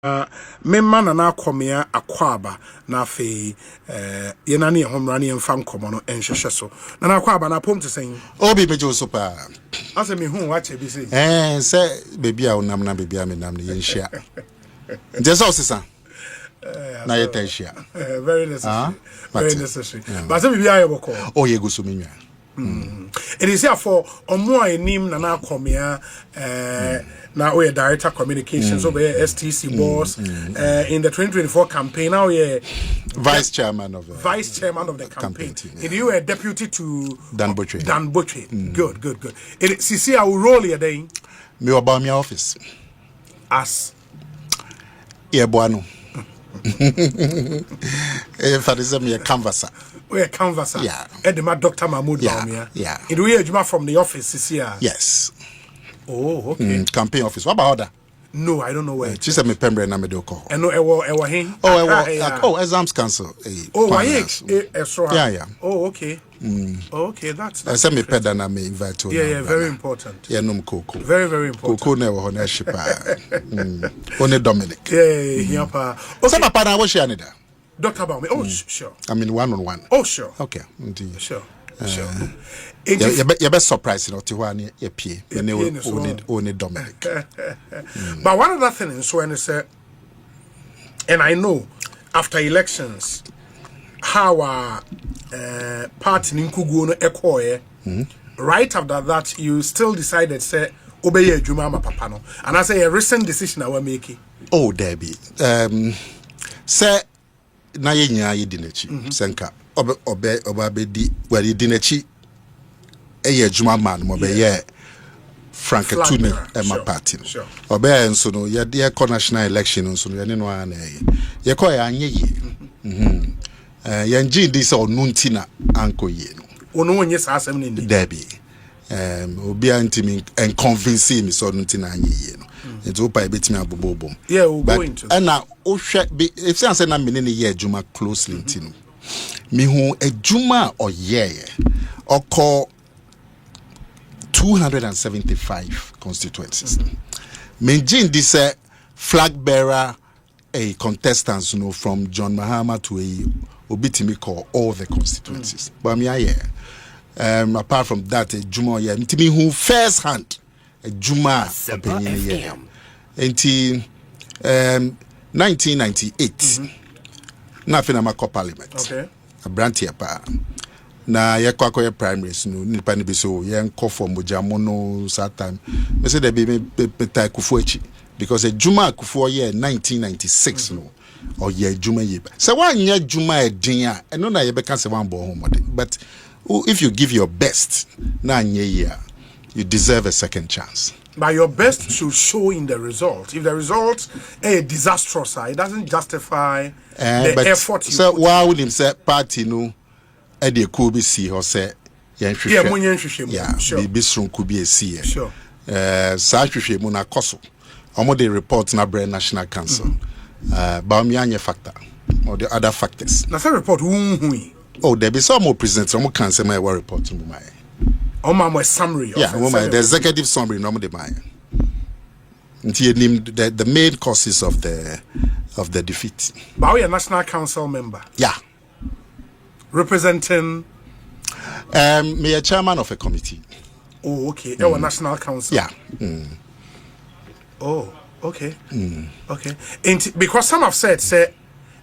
me man na Akomea Akwaba na fe yena ne homra ne mfa nkomo no enhwehwe so na Akwaba na pom te sen obi mejo so pa ase me hu wa che bi se se baby a onam na baby a me nam ne yenhia nje so sesa na yetahia very necessary very necessary but say baby a yeboko oh ye go so menwa it is here for omo anim na Akomea now we are director communications over STC boss in the 2024 campaign. Now we are vice chairman of the campaign. And you are deputy to Dan Butchie. Good. It see our role here then. Me Bawumia office as Buano. If I is me a canvasser. We are canvasser. Yeah. Edema Dr. Mahmoud Bawumia. Yeah. And we are from the office this year. Yes. Oh, okay. Campaign office. What about that? No, I don't know where. She said me Pembre na me do call. And no, ewa hin. Exams cancel. Yeah. Oh, okay. Okay, that's. I said me peda na me invite to. Yeah, very important. Yeah, no cocoa. Very important. Cocoa never on ship. Only Dominic. Yeah, pa. Okay. Some papa na wo share nida. Dr. Bawumia. Oh, sure. I mean one-on-one. Oh, sure. Okay. Indeed. Sure. You're best surprised not to one your pay. Only Dominic. But one other thing is when it's and I know after elections how our party in Kuguno Ekoe right after that you still decided say obey Juma Papano. And I say a recent decision I will make. Oh, Debbie. Say na yenya yedinechi senka obabedi wari dinechi eye juma man mo be ye Frank Tune Emma party obe enso no ye de national election nso no ye ne no ana ye ko ya anye ye ye ngi di se onu ntina anko ye no onu onye sa asem ne ndi debi obi antimi en convince me so onu ntina anye ye no it's opa ebetimi abobobom yeah we'll go into and now if say na me ne ye juma closely ntino me hu ejuma oyeye oko 275 constituencies. Menjin this flag bearer a contestants from John Mahama to a obitimi call all the constituencies. But me apart from that Juma yeah ntimi who first hand a Juma opinion yeah. Until 1998 nothing am parliament. Okay. A branch pa na yakwa primaries no nipa ni be so yen call for mojamono that time me say there be me Kufuor echi because a Juma Kufuor year 1996 no or year Juma ye so one year Juma e din a eno na ye be can say one bo home but if you give your best na year you deserve a second chance. But your best should show in the result. If the result is disastrous, it doesn't justify the effort you so put. why would him say party no e dey could be see or say yeah sure be strong could be a see sure sa hwehwe mu na koso omo dey report na brand national council Bawumia anye factor or the other factors na say report hu oh there be some more present some can say my report mu mai my summary the executive summary no dey mai until the main causes of the defeat. But we are national council member. Yeah. Representing me a chairman of a committee. Oh, okay. Our national council. Yeah. Oh, okay. Okay. And because some have said,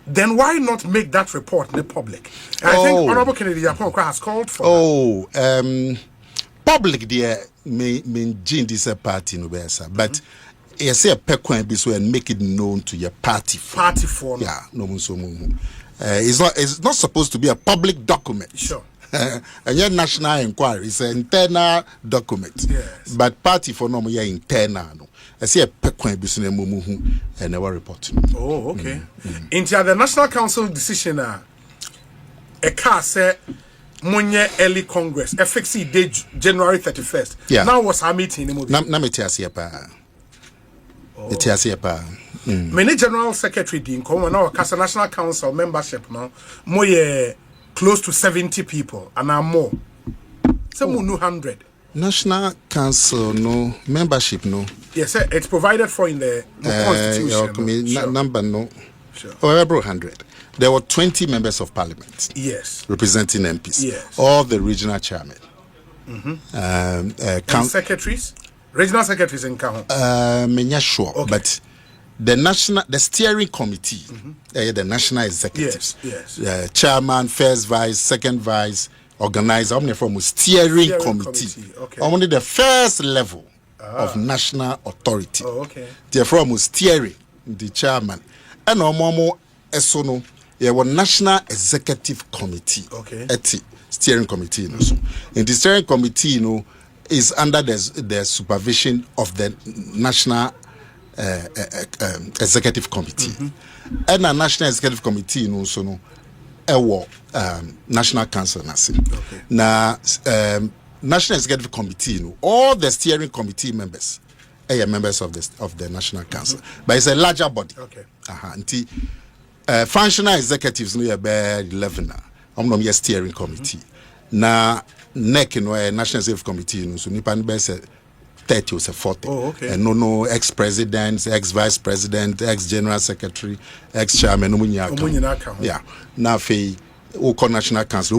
then why not make that report in the public? And I think Honorable Kennedy Akomea has called for public there may join this party no better, but you say a pekwan be so and make it known to your party for yeah no so it's not supposed to be a public document. Sure. And your national inquiry is an internal document. Yes. But party for no more internal no. I see a pekwan be so and never report. Oh, okay. Into the National Council decision a car say Munye early Congress FXC day January 31st. Yeah. Now was our meeting in na me tia se pa. Tia se pa. Many General Secretary din come now Kasa National Council membership now more close to 70 people and now more. Some 100. National Council no membership no. Yes, sir. It's provided for in the constitution. Sure. Number no. Sure. Over 100. There were 20 members of parliament. Yes. Representing MPs. Yes. All the regional chairmen. And secretaries? Regional secretaries in Kahon? I'm not sure. Okay. But the steering committee, the national executives, yes. Chairman, first vice, second vice, organizer, from steering committee. Okay. Only the first level of national authority. Oh, okay. Therefore, steering the chairman. And Omomo Esono, there was National Executive Committee. Okay. Steering committee. In the steering committee, is under the supervision of the National Executive Committee. And the National Executive Committee, National Council. Okay. Now, National Executive Committee, all the steering committee members are members of the National Council, but it's a larger body. Okay. Functional executives no about 11 na steering committee. Na NEC National Executive Committee so nipa be 30 or 40. Oh, okay. And no ex-presidents, ex-vice president, ex-general secretary, ex-chairman yeah. Na fe Oko National Council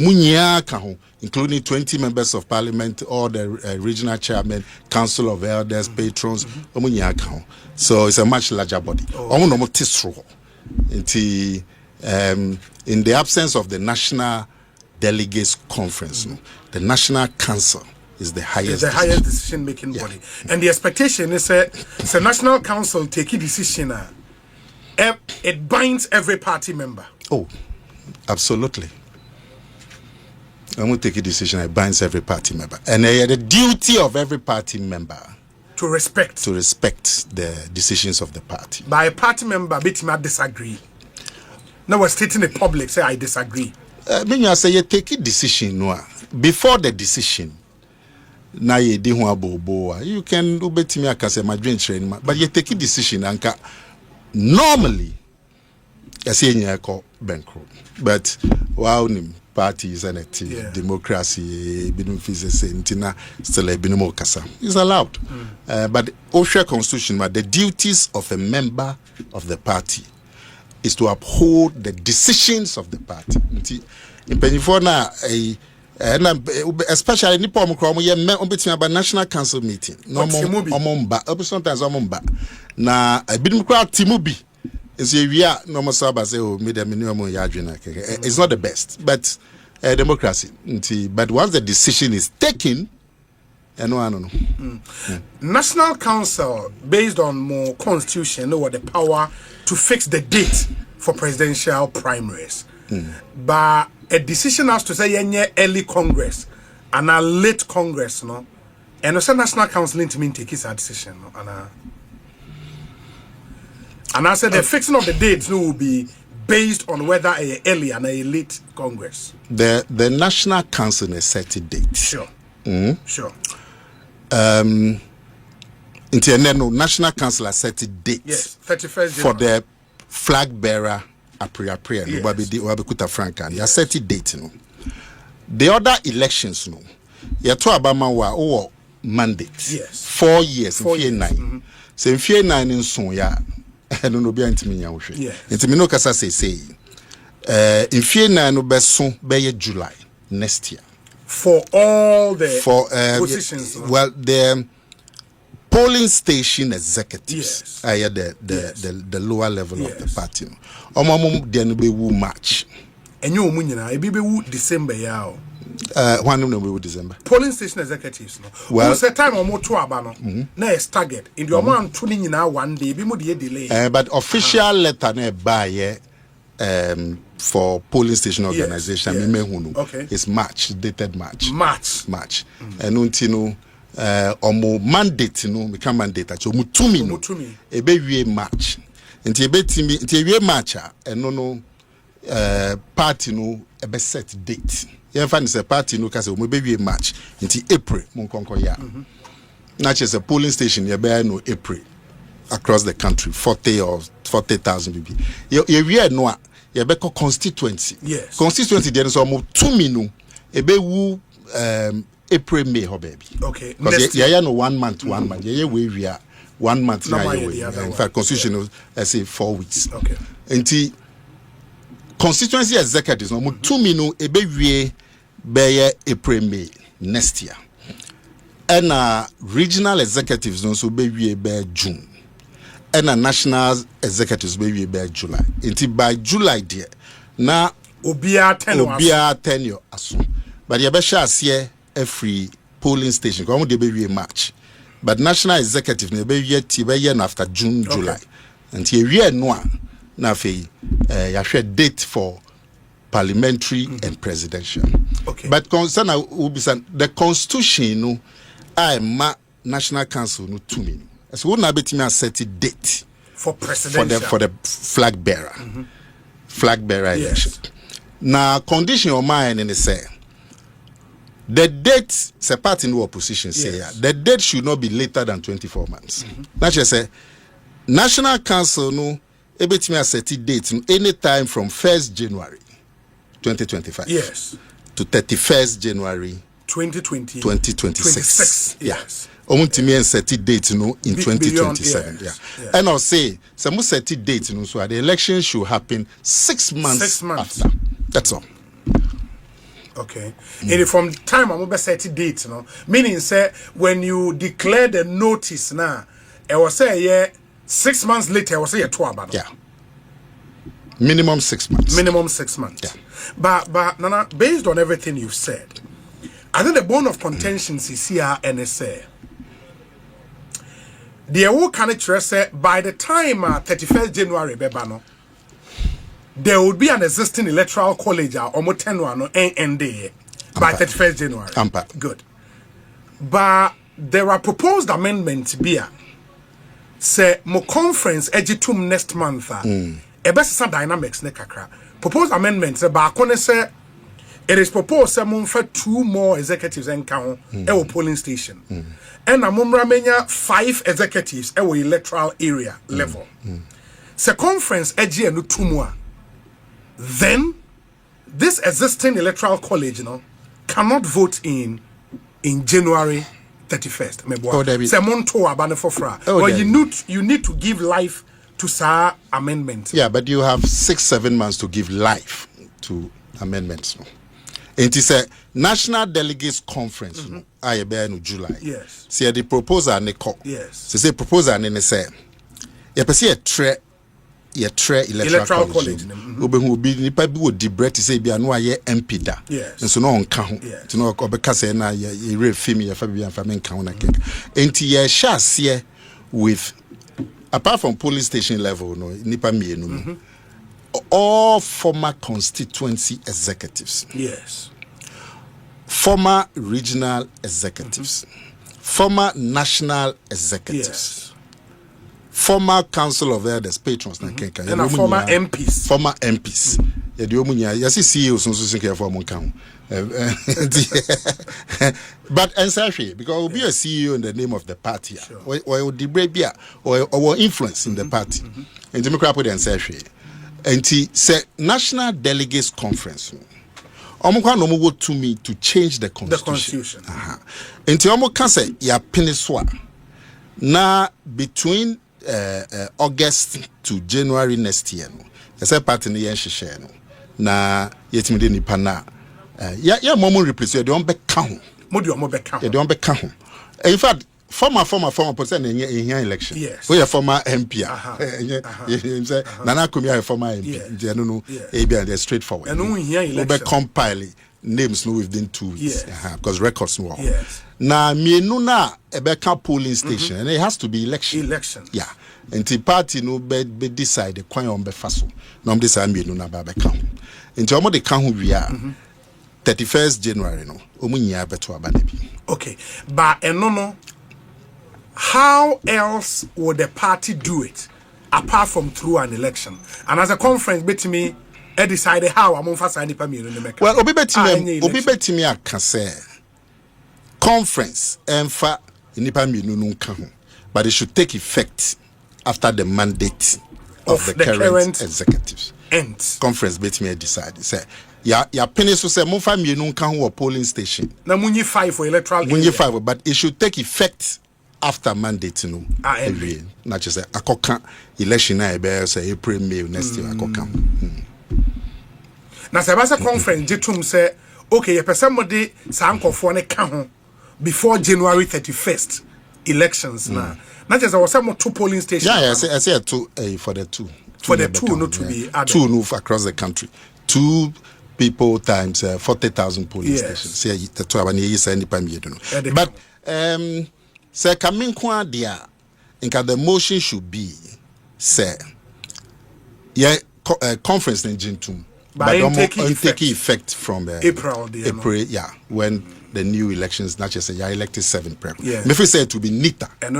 including 20 members of parliament, all the regional chairmen, council of elders, patrons, so it's a much larger body. In the absence of the National Delegates Conference, the National Council is the highest. Highest decision-making body, and the expectation is the National Council take a decision. It binds every party member. Oh, absolutely. I'm going to take a decision. It binds every party member, and the duty of every party member to respect the decisions of the party. By a party member, bit might disagree. Now we're stating in public, say I disagree. When you say you take a decision, before the decision, now you do you can do better me. I can say my dream train, but you take a decision, and normally, I say you call bankrupt. But wow, parties and democracy, still is allowed. But OSHA constitution, but the duties of a member of the party is to uphold the decisions of the party. Especially in the National Council meeting. Sometimes na Timubi. It's not the best, but democracy. But once the decision is taken, National Council, based on more constitution, know what the power to fix the date for presidential primaries. But a decision has to say early Congress and a late Congress, no, and also National Council to take his decision, and I said the fixing of the dates will be based on whether a early and a late Congress. The National Council has set a date. Sure. Sure. National Council has set a date. Yes, 31st for the flag bearer apria. Yes. Franca. He has set a date. The other elections, you to Obama were mandate. Yes. 4 years. 4 years. So in 4 9 in Sonya. I don't know be antiminya wohwe. Intimino kasa say in 4 9 no beso be July next year. For all the positions. Well, the polling station executives are the lower level of the party. Omamum de no be wu March. Enyo omu nyina e be wu December ya o. One no be wu December. Polling station executives no. Well, the time omo to aba no na e staggered. In the omo anto ni nyina one day be mo de delay. But official letter na buy for polling station organization it's March, dated March. And untino omo mandate no become mandate at omo tumi no e be wie March. Nti e betimi nti e wie March no party no e be set date. You find a party no kase omo be wie March nti April mon konko ya. Na a polling station you be no April across the country 40 or 40,000 people. You wie no you be constituency. Yes. Constituency there so omo tumi no e be wu April May ho baby. Okay. Because yeah no 1 month. Yeah we 1 month. No, In fact, constitution, I say 4 weeks. Okay. And the constituency executives, no, 2 minu ebe be April, May next year. And regional executives also be June. And national executives be July. Until by July, dear, now Obia tenure aso. But you better see every polling station. Come on, be March. But national executive ne be year after June, July. Until year no na fe you date for parliamentary and presidential. Okay. But concern the constitution no I national council no 2 minutes. So we na betimi set a date for presidential for the flag bearer. Flag bearer election. Now condition of mine in the say the date say part in the opposition say the date should not be later than 24 months. That just say national council no ebetimi set a date any time from 1st January 2025 to 31st January 2026. Yes. Omuntimi set a date in 2027. Yes. And I'll say some set a date so the election should happen 6 months after. That's all. Okay. And from the time I'm going set a date, meaning say when you declare the notice now, I will say 6 months later, I will say 2 about. Yeah. Minimum 6 months. Minimum 6 months. Yeah. But Nana, based on everything you've said, I think the bone of contention is here and say the whole can say by the time 31st January bebano, there would be an existing electoral college almost 10 no end by 31st January. Good. But there are proposed amendments here. Say mo conference ejitum next month. Ebesa dynamics ne kakra. Proposed amendments ba akone say it is proposed say mo for 2 more executives and count e polling station. And amomra menya 5 executives e electoral area level. Say conference eji enu 2 more. Then this existing electoral college cannot vote in January 31st. You need to give life to SAR amendment. Yeah, but you have 6-7 months to give life to amendments. And it's a national delegates conference. I in July. Yes. See the proposal ne call. Yes. So say proposal ne say. You see a electoral college. Who be nipa bi wo dibre to say bia no aye MP da. Yes. And so no onka ho. To no obeka say na ye refim ye fa bia fa menka ho na keka. Enti ye sha se with apart from police station level no nipa mienu. All former constituency executives. Yes. Former regional executives. Former national executives. Yes. Former council of elders, patrons, and former MPs. Former MPs. Yes, CEOs also think for count. But essentially, because will be a CEO in the name of the party, or the or influence in the party, and Democrat put essentially, and he said national delegates conference. No more to me to change the constitution. And to almost can say ya peniswa. Now between August to January next year, no. There's a part in the share no. Na yetimide nipa na. Ya momo replace you don't be count. You don't be count. In fact, former person in here election. Yes. We are former MP. Nana Akomea former MP. They no they're straightforward. And we here election. We compile names no within 2 weeks. Because records no. Yes. Na mienu na ebeka polling station and it has to be election. Yeah. And the party no be decide kwan on be faso. No am decide mienu na ba beka ho. Nti omo de ka ho wi a 31st January no omo nyia beto aba na bi. Okay. But no how else would the party do it apart from through an election? And as a conference betimi decided how am on fasa nipa mienu ne meka. Well, obi betimi aka say conference emfa nipa mienu no nka ho, but it should take effect after the mandate of the current executives. Ends. Conference betimi decide say ya penny so say mo fa mienu nka ho polling station. Na munyi 5 for electoral. Munyi 5, but it should take effect after mandate no every na che say akoka election na e be say April May next year akoka na se ba se conference jetum say okay ye person mode sankofo ne ka ho before January 31st elections na che say was some two polling stations yeah I say two for the two not to be added. Two move across the country, 2 people times 40,000 polling stations. Say the two abani is any pam you don't know. But say coming kwa dia, inka the motion should be say conference in Jintum, but don't take effect from April, yeah, when the new elections not just say elected 7 prep. Yeah. Me say it to be neater and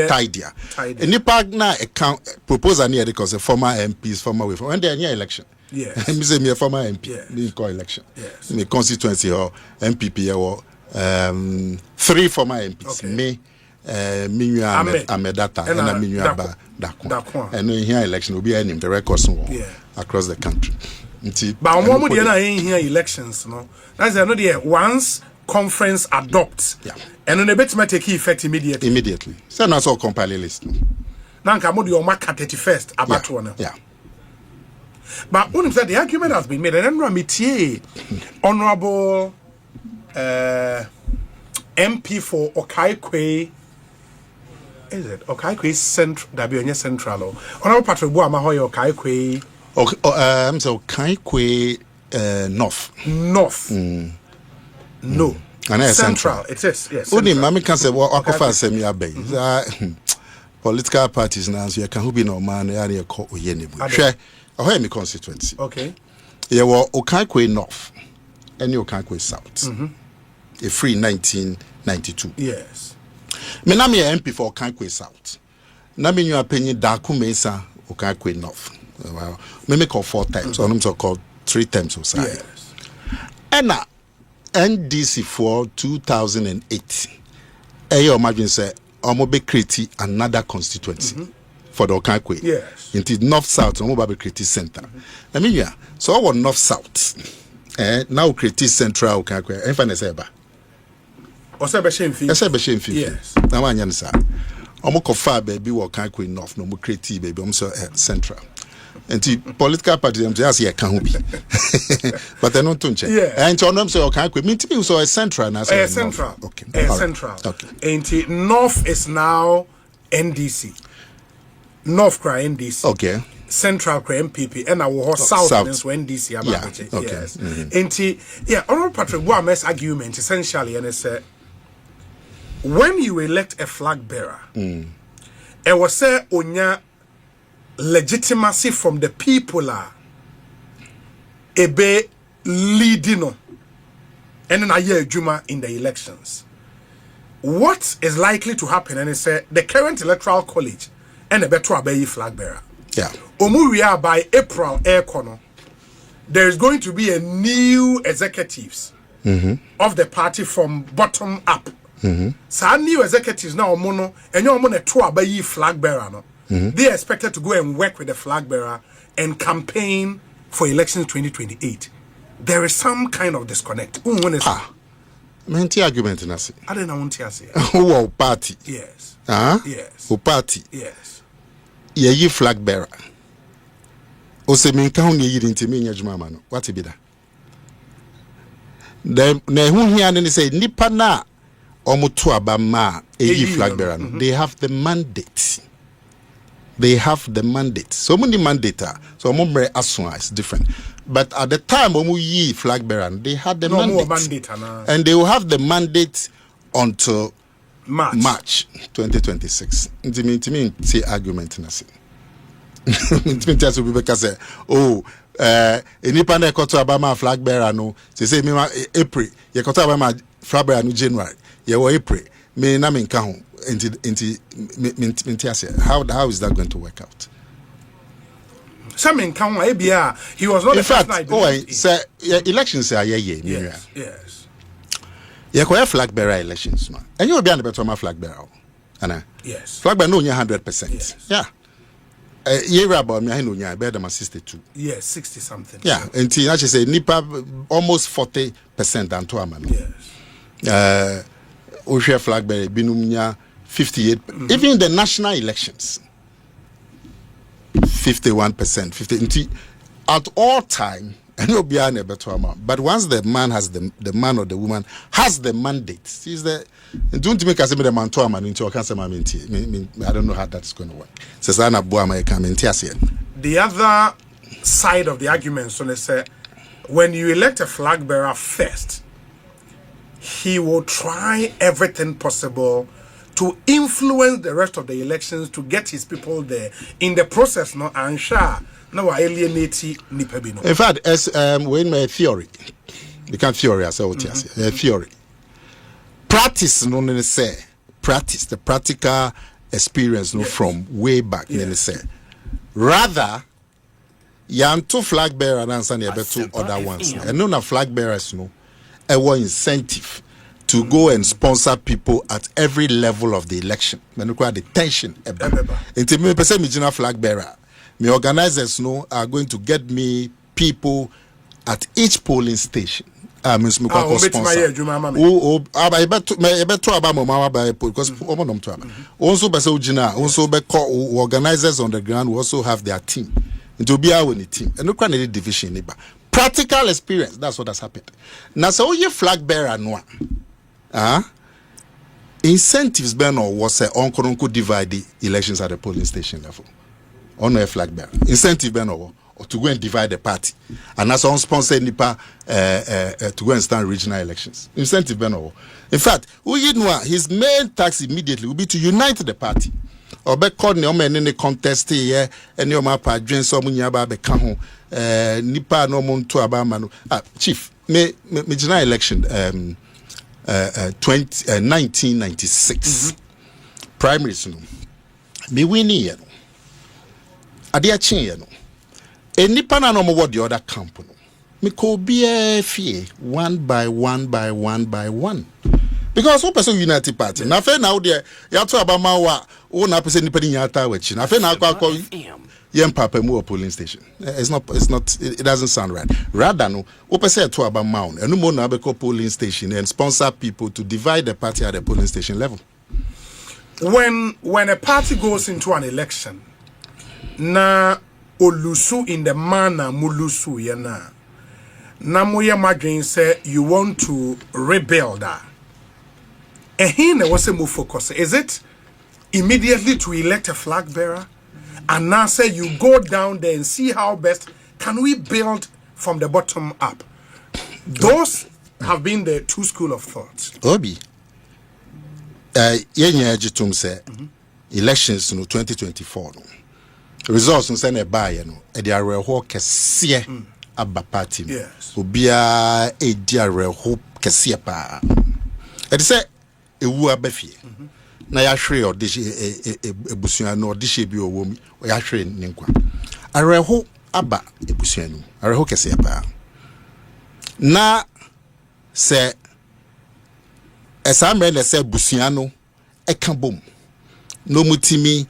tidier. And nipa na account proposal near because the former MPs former way when they are near election. Yes. Me say me a former MP. Yes. Me call election. Yes. Me constituency or MPP or 3 former MPs. Okay. Me Amedata and me Dakwa. And here election will be any the records across the country. But one more here elections, no. That's another once conference adopts, and then the bet might take effect immediately. Immediately. So that's all compile list. Now come on your mark at 31st about one. Yeah. But when said the argument has been made, and then Ramitier, honorable MP for Okaikwe. Is it Okaikwe Central? Dabianya Central. Honorable Patrick Buamahoy Okaikwe. So Okaikwe North. No. And central. It is, yes. Only Mammy can say, well, Akofa semi abe. Political parties now, so you can be no man, area called Yenibu. Share a me constituency. Okay. You were Okaikwe North and Okaikwe South. A free 1992. Yes. Me na me MP for Okaikwe South. Na me your opinion Daku Mesa Okaikwe North. Well, me call 4 times, or I'm so called 3 times or so. Yes. And NDC for 2008. Ayo imagine say omo be create another constituency for the Okaikwe. Yes. Into North South omo be create center. I mean yeah. So our North South. Now create central Okaikwe. Enfa na say ba. Osebe shemfi. Osebe shemfi. Yes. Na wanya nsa. Omo kofa baby wo Okaikwe North no mo create baby omo so central. And the political parties them just here can be, but they don't touch it. Yeah. And so them say okay, me to so a central now. A central. Okay. A central. Okay. And the North is now NDC. North cry NDC. Okay. Central cry MPP. And our South is NDC. Yeah. Okay. Yes. And the Honorable Patrick Buame's argument essentially, and it's when you elect a flag bearer, it was say onya legitimacy from the people are ebe leading on and then a year juma in the elections. What is likely to happen? And it's the current electoral college and a better abeyi flag bearer. Yeah. Omuria by April air corner, there is going to be a new executives of the party from bottom up. So new executives now mono and your mono to abeyi flag bearer no. They are expected to go and work with the flag bearer and campaign for elections 2028. There is some kind of disconnect. Menti argument na se. I don't know what you say. Who party? Yes. Yes. Who party? Yes. Ye flag bearer. O se men ka hu ye yiri ntimi nya djuma ma no. What be that? Na hu hia ne say nipa na omoto abama ye flag bearer no. They have the mandate. They have the mandate. So many mandate, so more aswa is different. But at the time when we ye flag bearer, they had the mandate. And they will have the mandate until March 2026. It means say argument na say. It means just people say, oh, independent koto abama flag bearer no. Say me April. Ye koto abama flag bearer no January. Ye wo April. Me na me nka ho. How is that going to work out? Some in Kawabia, he was not. In fact, sir, elections are yes. You have flag bearer elections, man, and you will be on the better flag bearer. Yes, flag bearer no 100%. Yeah, year about me, I know you better than 62. Yes, 60 something. Yeah, and I actually say Nipa almost 40% than to a man. Yes. Share flag bearer binumnya 58. Even the national elections, 51%. 50. At all time, but once the man has the man or the woman has the mandate, he's the don't make us the man to man into I don't know how that's going to work. The other side of the argument, so they say, when you elect a flag bearer first, he will try everything possible to influence the rest of the elections to get his people there. In the process, no, I'm sure. No, alienate Nipabino. In fact, as when my theory, you can theory as well, theory. Practice, no, they say practice the practical experience, no, from way back. They say rather, yan two flag bearers and answer the two other ones, and none of flag bearers, no, a one incentive to go and sponsor people at every level of the election. When you the tension, into me, person me flag bearer. My organizers are going to get me people at each polling station. Because also organizers on the ground will also have their team. It will be our team. And no kind division. Practical experience, that's what has happened. Now, so you flag bearer no. Incentives ben or was on could divide the elections at the polling station level. On a flag bearer. Incentive ben or to go and divide the party. And that's on sponsored NIPA to go and stand regional elections. Incentive ben or. In fact, his main task immediately will be to unite the party. Or be called no man in the contest here, and your mapa drain some nyaba be kaho nipa no muntu abamano. Chief, me general election 1996 primaries no. Me winning ye no. Adia chin ye no. E nipa na no mo what the other camp no. Me ko be fie one by one. Because one person United Party. Na fe na there ya to abama wa o na person nipa ni nyata wachi. Na fe na akwa yem papa mu polling station. It doesn't sound right. Rather no o person to abama on. Enu mo na be polling station and sponsor people to divide the party at the polling station level. When a party goes into an election, na olusu in the manner mulusu yana. Na moya madrin say you want to rebuild that. And here was a move focus. Is it immediately to elect a flag bearer? And now say you go down there and see how best can we build from the bottom up? Those have been the two school of thoughts. Obi. Yenya jitum say elections no 2024 no. Results no say na buy no. E dey areho kese aba party. Yes. Obia e dey areho kese pa. E say ewu abafie na ya hwe odishi ebusua no odishi bi owo mi ya hwe ninkwa areho aba ebusua no areho kese pa na se esamre na se busua no eka bom no mutimi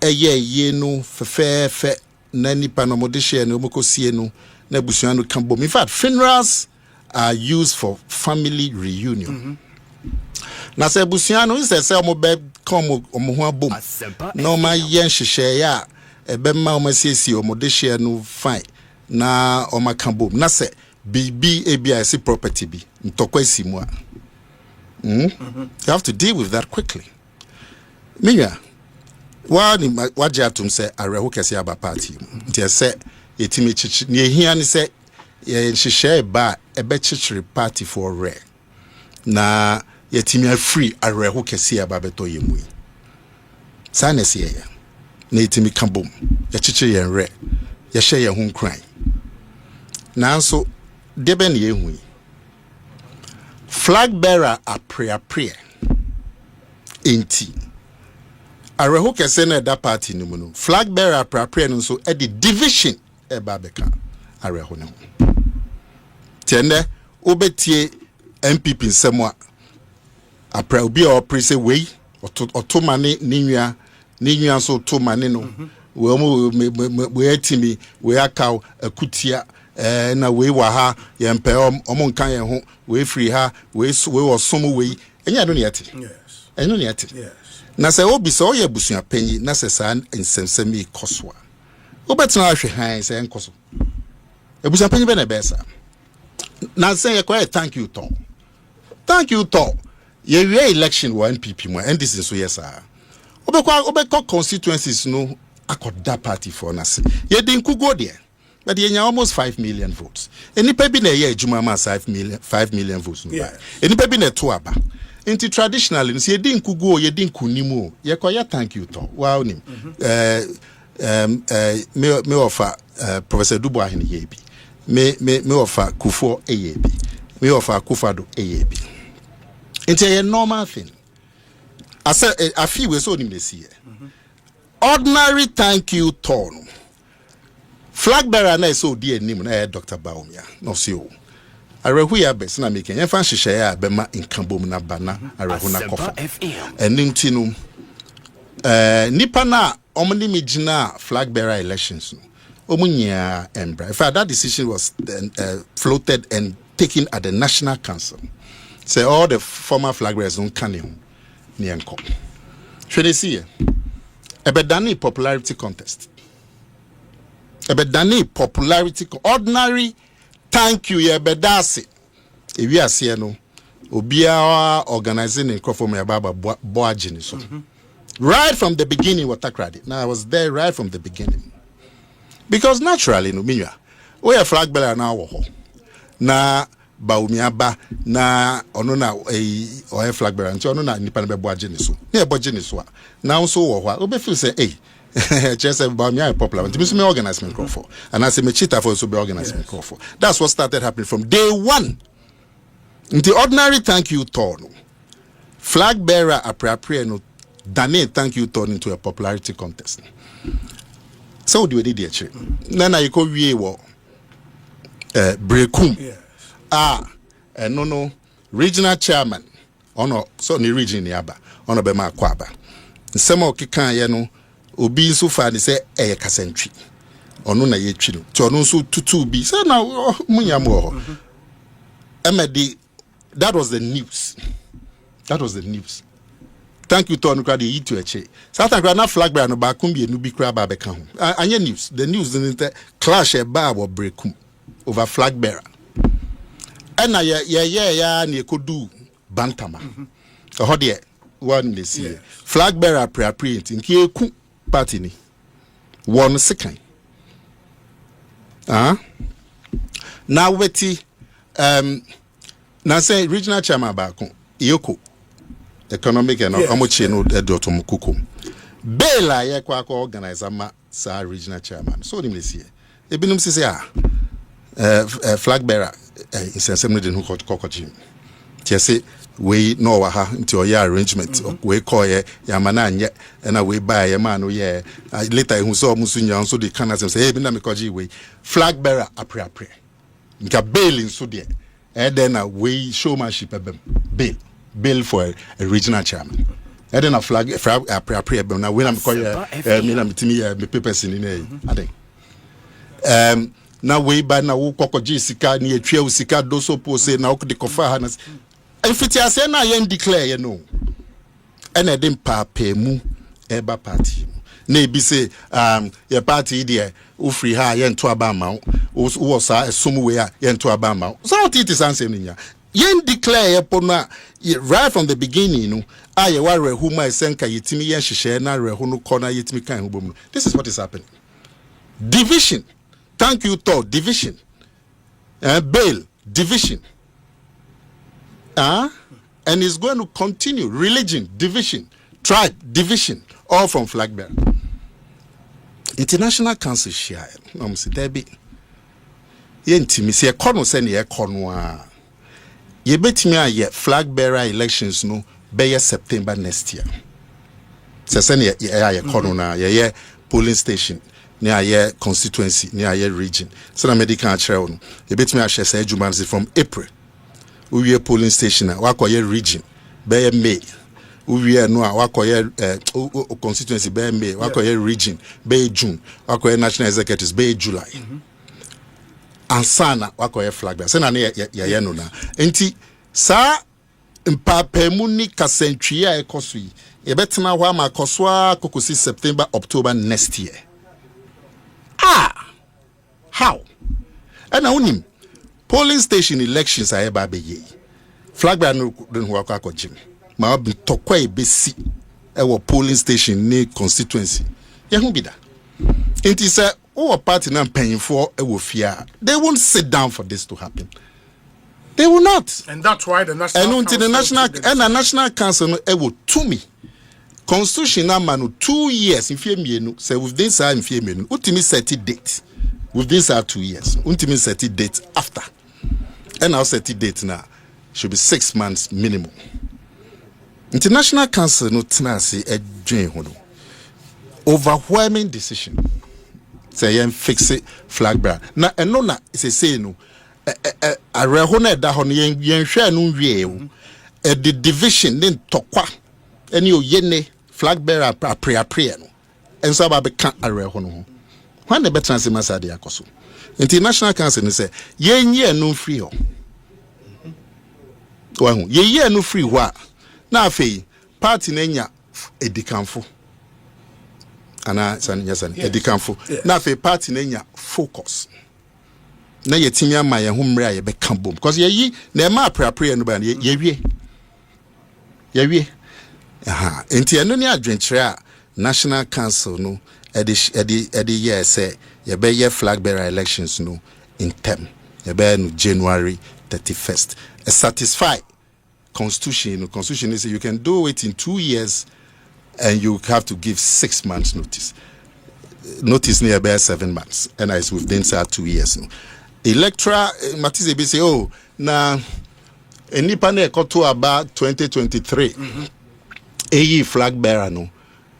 eye no fefefe na nipa no modishi no mokosie no na busua no kan bom. In fact, funerals are used for family reunion. Na se busiano is say omo be come omo ho abom no ma yen hwehwe ya ebe ma omo siesie omo de hye no fine na omo ka bom na se bibi ebia si property bi ntokwa simu a you have to deal with that quickly. Minya wani waje atum se areho kese aba party nti se etimi chichi ne ehia ni se ye hwehwe ba ebe chichiri party for rare na yetimi free areho kese ababeto yemu sanese ye na yetimi kabom ye chiche ye nre ye hye ye hu nkran nanso debe ne yehu flag bearer a prayer enti areho kese na da party ni mu no flag bearer prayer no so e the division e babeka areho no tiende obetie NPP nsemo apra obi a opre wey otomane ninua so otomane no we mo we atimi we akaw akutia na we wa ha ye mpe omo nkan ye ho we free ha we wo som we enya no ne yete yes eno ne yete yes na se obi so ye busua panyi na se san nsensemi kosoa obetina ahwe han se enkoso ebusua panyi be na be sa na se ye kwa thank you to ye we election wa NPP mo and this is so yes ah obekwa constituencies no akoda party for na se ye din kugo de but ye nya almost 5 million votes enipa bi na ye adwuma ma 5 million votes no ba enipa bi na to aba into traditionally you see ye din kugo ye din kunimu ye kwa thank you to wow nim me offer Professor Dubois ahene ye bi me offer Kufo eye bi me offer Kufado eye bi into a normal thing I said I feel we so nim dey see ordinary thank you to flag bearer na so di anim na Dr. Bawumia no see o arehu ya bes na make yen fan hihye ya be ma nkambom na bana arehu na kofo enim ti no nipa na omni migina flag bearer elections no omunya embra in fact that decision was then, floated and taken at the National Council say all the former flag bearers don't can him ni enko should they see ebedani popularity contest ebedani popularity ordinary thank you ye bedase ewi ase no obia organizing in crofom ya baba boagini so right from the beginning what takrade now I was there right from the beginning because naturally no minya we a flag bearer na wo ho na Bawumia ba na ono na o flag bearer nti ono na nipa na be boagini so na e boagini so now so wo ho obe feel say just about me popular and me organize me for and I say me cheater for so be organize me for that's what started happening from day one in the ordinary thank you turn flag bearer appropriate no dane thank you turn into a popularity contest so do we did here na you go wie wo brekum no regional chairman ono so ni region ni aba ono be ma kwa aba nsema okikan ye no obi nso fa ni say eye kasantwi ono na ye twi no ti ono nso tutu bi say na munya mo ho emedi that was the news thank you to onu krade yi to eche satan krade na flag bearer no ba kum bi enu bi kra ba be ka ho anya news the news in clash e ba wo brekum over flag bearer ena ye na ekodu bantama ho de one dey see flag bearer appropriate nki eku party ni one second now weti na say regional chairman baako yoko economic and amochi no edotom kukum bela ye kwa organizer ma sa regional chairman so nim see ebinum say flag bearer insensem de no kokojim tiese we no wa ha nti oya arrangement we call ye yamana anye na we buy ye man no ye later hu so musu nya so de kana say bi na me koji we flag bearer apre nka bail in so de then we showmanship bail for a regional chairman then a flag apre na we na me call ye me na mitimi me papers in ade na we buy na wo kokoji sika na etwa usika do so pose na wo de kofa ha na if it is na yen declare you know and edin papa mu eba party na ebi say your party there o free ha yen to aba ma o sa esum we a yen to aba ma so it is answer nya yen declare na right from the beginning you know aye wa rehu ma senka yetimi yen hihye na rehu no corner yetimi kan ho bom. This is what is happening. Division, thank you to division, bail division. And it's going to continue. Religion, division, tribe, division, all from flag bearer. International Council share. I'm say Debbie. Yentimi say kono send ye kono. Ye betimi aye flag bearer elections no be September next year. Se send ye kono na ye polling station. Near ye constituency, near ye region. So na medical chair no. Ye betimi a share say adwuma from April. Uwe polling station wakoye region be May uwe no wakoye constituency be May wakoye region be June wakoye national executives be July ansana wakoye flag bearer se na ye no na enti sa mpapemu ni kasentwi a ekoso yi ye betena ho ama koswa kokosi September October next year. How? And unim polling station elections are eba be ye. Flag bearer no den ho akọ jim. Ma obi tokwa e besi e wo polling station ne constituency. Ye hu bi da. Enti say o party na mpanyinfo e wo fia. They won't sit down for this to happen. They will not. And that's why the national national council no e wo to me. Constitution na manu 2 years in mienu say within sa in mienu ultimate set date within sa 2 years ultimate set date after and now set date now should be 6 months minimum. International council no tena se adwen ho no overwhelming decision say yen fix it flag bearer na eno na say no areho na da ho no yen hwe no wie o the division ne tokwa eni oyene flag bearer prayer no enso ba be kan areho no ho when the better say masade akoso international council ni say yenye no free ho wahu ye no free ho na afei party na nya edikanfo ana san edikanfo na afei party na nya focus na yetimi ama ye ho mre a ye be kan bom because ye na e ma prayer no ba ye wie aha enti eno ni adwenkyere a national council no edi year say ye be ye flag bearer elections no in term ye be no January 31st a satisfy constitution is you can do it in 2 years and you have to give 6 months notice near about 7 months and it's within 2 years no electoral matize be say oh na enipa na ekoto aba 2023 eyi flag bearer no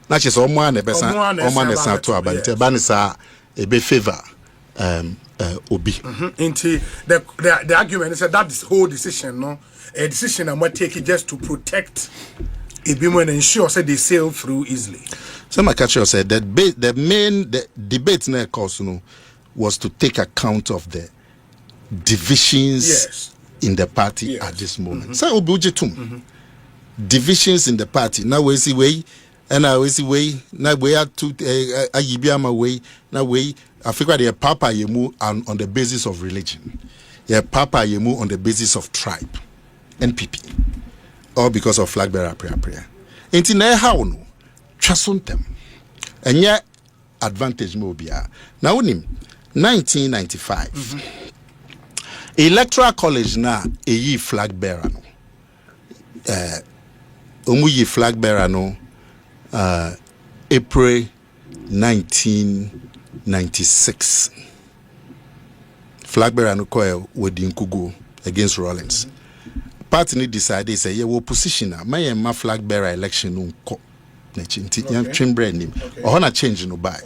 na che so omo an na sa to aba nte ba ni sa e be favor obi into the argument is that this whole decision no a decision I'm take it just to protect Ibimo and ensure say they sail through easily. So my catcher said that the main debate na course no was to take account of the divisions in the party at this moment. So obujetum divisions in the party now we see way and I we see way now we are to ayibiama way now we Africa the papa yemu on the basis of religion. Yeah, papa yemu on the basis of tribe. NPP, all because of flag bearer prayer. Inti na how no twasuntem. Enye advantage mo bia. Na unim 1995. Electoral college na eyi flag bearer no. Omu yi flag bearer no April 1996. Flag bearer no koe wedi nkugu against Rollins. Party decided say ye will position my flag bearer election no ko na chinti yan twembre nim o na change no buy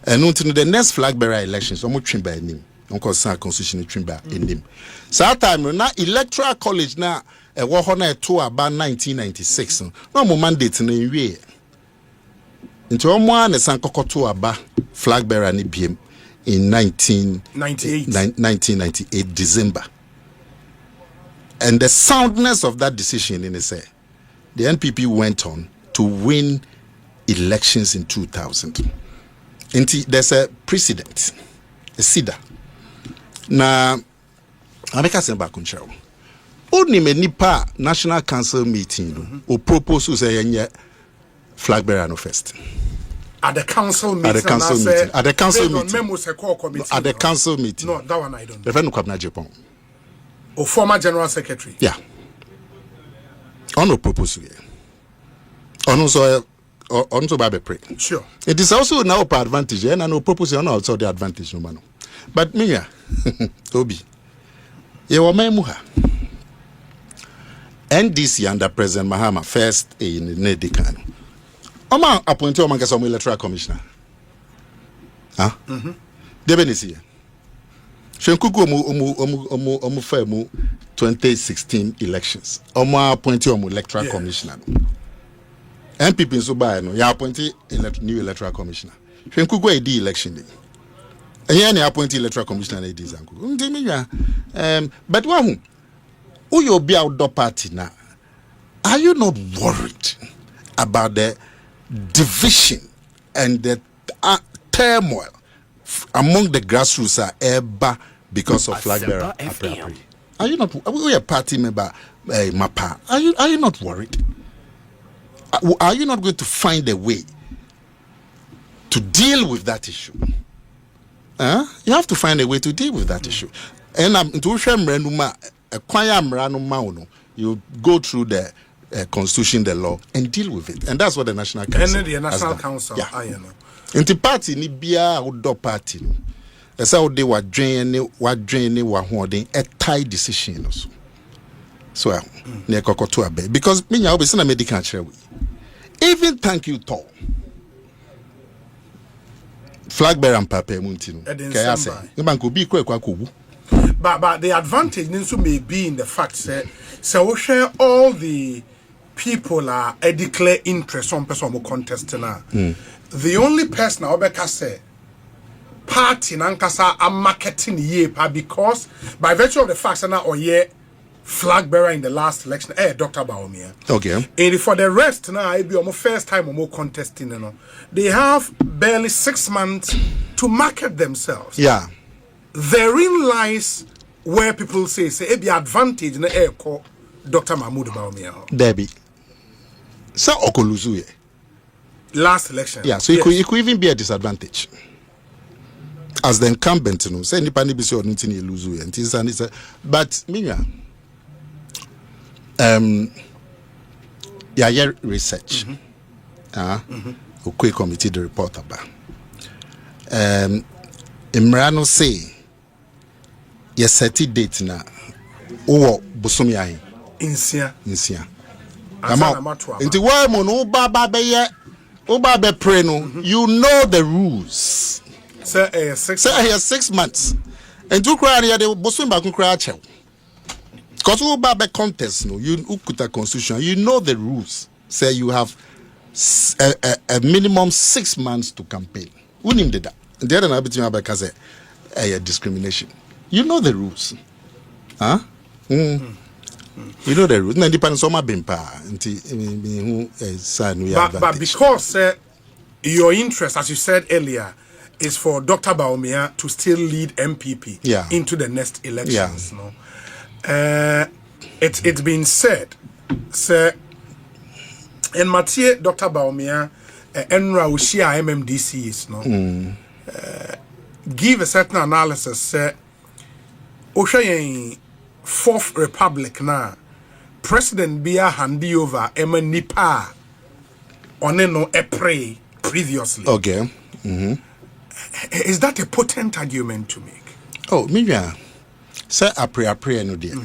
and until the next flag bearer elections so mo twembre nim onko san constitution twembre nim so time na electoral college na e wo ho na to aba 1996 no mo mandate na wie nti o mo an san kokoto aba flag bearer ni biem in 1998 December. And the soundness of that decision in the NPP went on to win elections in 2000. And there's a precedent, a CEDA. Now, America Semba Kunchao. Only nipa National Council meeting or propose to say flag bearer no first. At the council meeting. At the council meeting. At the council meeting. At the council meeting. No, that one I don't know. The friend of Japan. Or former general secretary. Yeah. On no propose here. On so Babe pray. Sure. It is also now an advantage, and I know propose on also the advantage no man. But me Obi. Ye wa memuha. NDC under President Mahama first in Nedikano. Oma appointed Oma Kasomo electoral commissioner. Huh? Debenisi. Shenkuku omu femu 2016 elections. Omo appointed Omo electoral commissioner. NPP so by no ya appointed new electoral commissioner. Shenkuku e di election day. And ya appointed electoral commissioner e di zanku. But who you be outdoor party now? Are you not worried about the division and the turmoil among the grassroots are ever because of flag bearer. Are you not? We are party member, Mapa. Are you not worried? Are you not going to find a way to deal with that issue? You have to find a way to deal with that issue. And you go through the constitution, the law, and deal with it. And that's what the National Council and the National Council. And the party ni bia outdoor party. That's how they were draining, a tight decision also. So, because me now be seen a medical chair. Even thank you tall. Flag bearer and Papa Muntino. But the advantage may be in the fact that we share all the people are a declare interest on person contest now. The only person I can say party nankasa are marketing ye because by virtue of the fact that now flag bearer in the last election, Dr. Bawumia. Okay. And for the rest now, it be almost first time or more contesting. They have barely 6 months to market themselves. Yeah. Therein lies where people say it be advantage in the air call Dr. Mahmoud Bawumia. Debbie. So Okoluzu. Last election. Yeah, so it could even be a disadvantage. As the incumbent, say anybody be so nothing you lose and it's but Minya. Yeah, research. Quick committee the report about. Imrano say yes, set date na Bawumia Insia. Into why mono baba be pray no, you know the rules. Say 6 months. And to cry here the Bawumia can cry chew. Because who baba contest no, you put a constitution, you know the rules. Say you have a minimum 6 months to campaign. Who named that? The other night between Abaka say discrimination. You know the rules. You know the rules. But because your interest, as you said earlier, is for Dr. Bawumia to still lead NPP into the next elections. Yeah. No? It's been said, sir, and Mathieu Dr. Bawumia Enra Ushia MMDC is no. Give a certain analysis, sir. Oshayen Fourth Republic na President Bia handi over Emma Nipa oneno epre previously. Okay. Is that a potent argument to make? Oh, Miriam. Say apre no dear.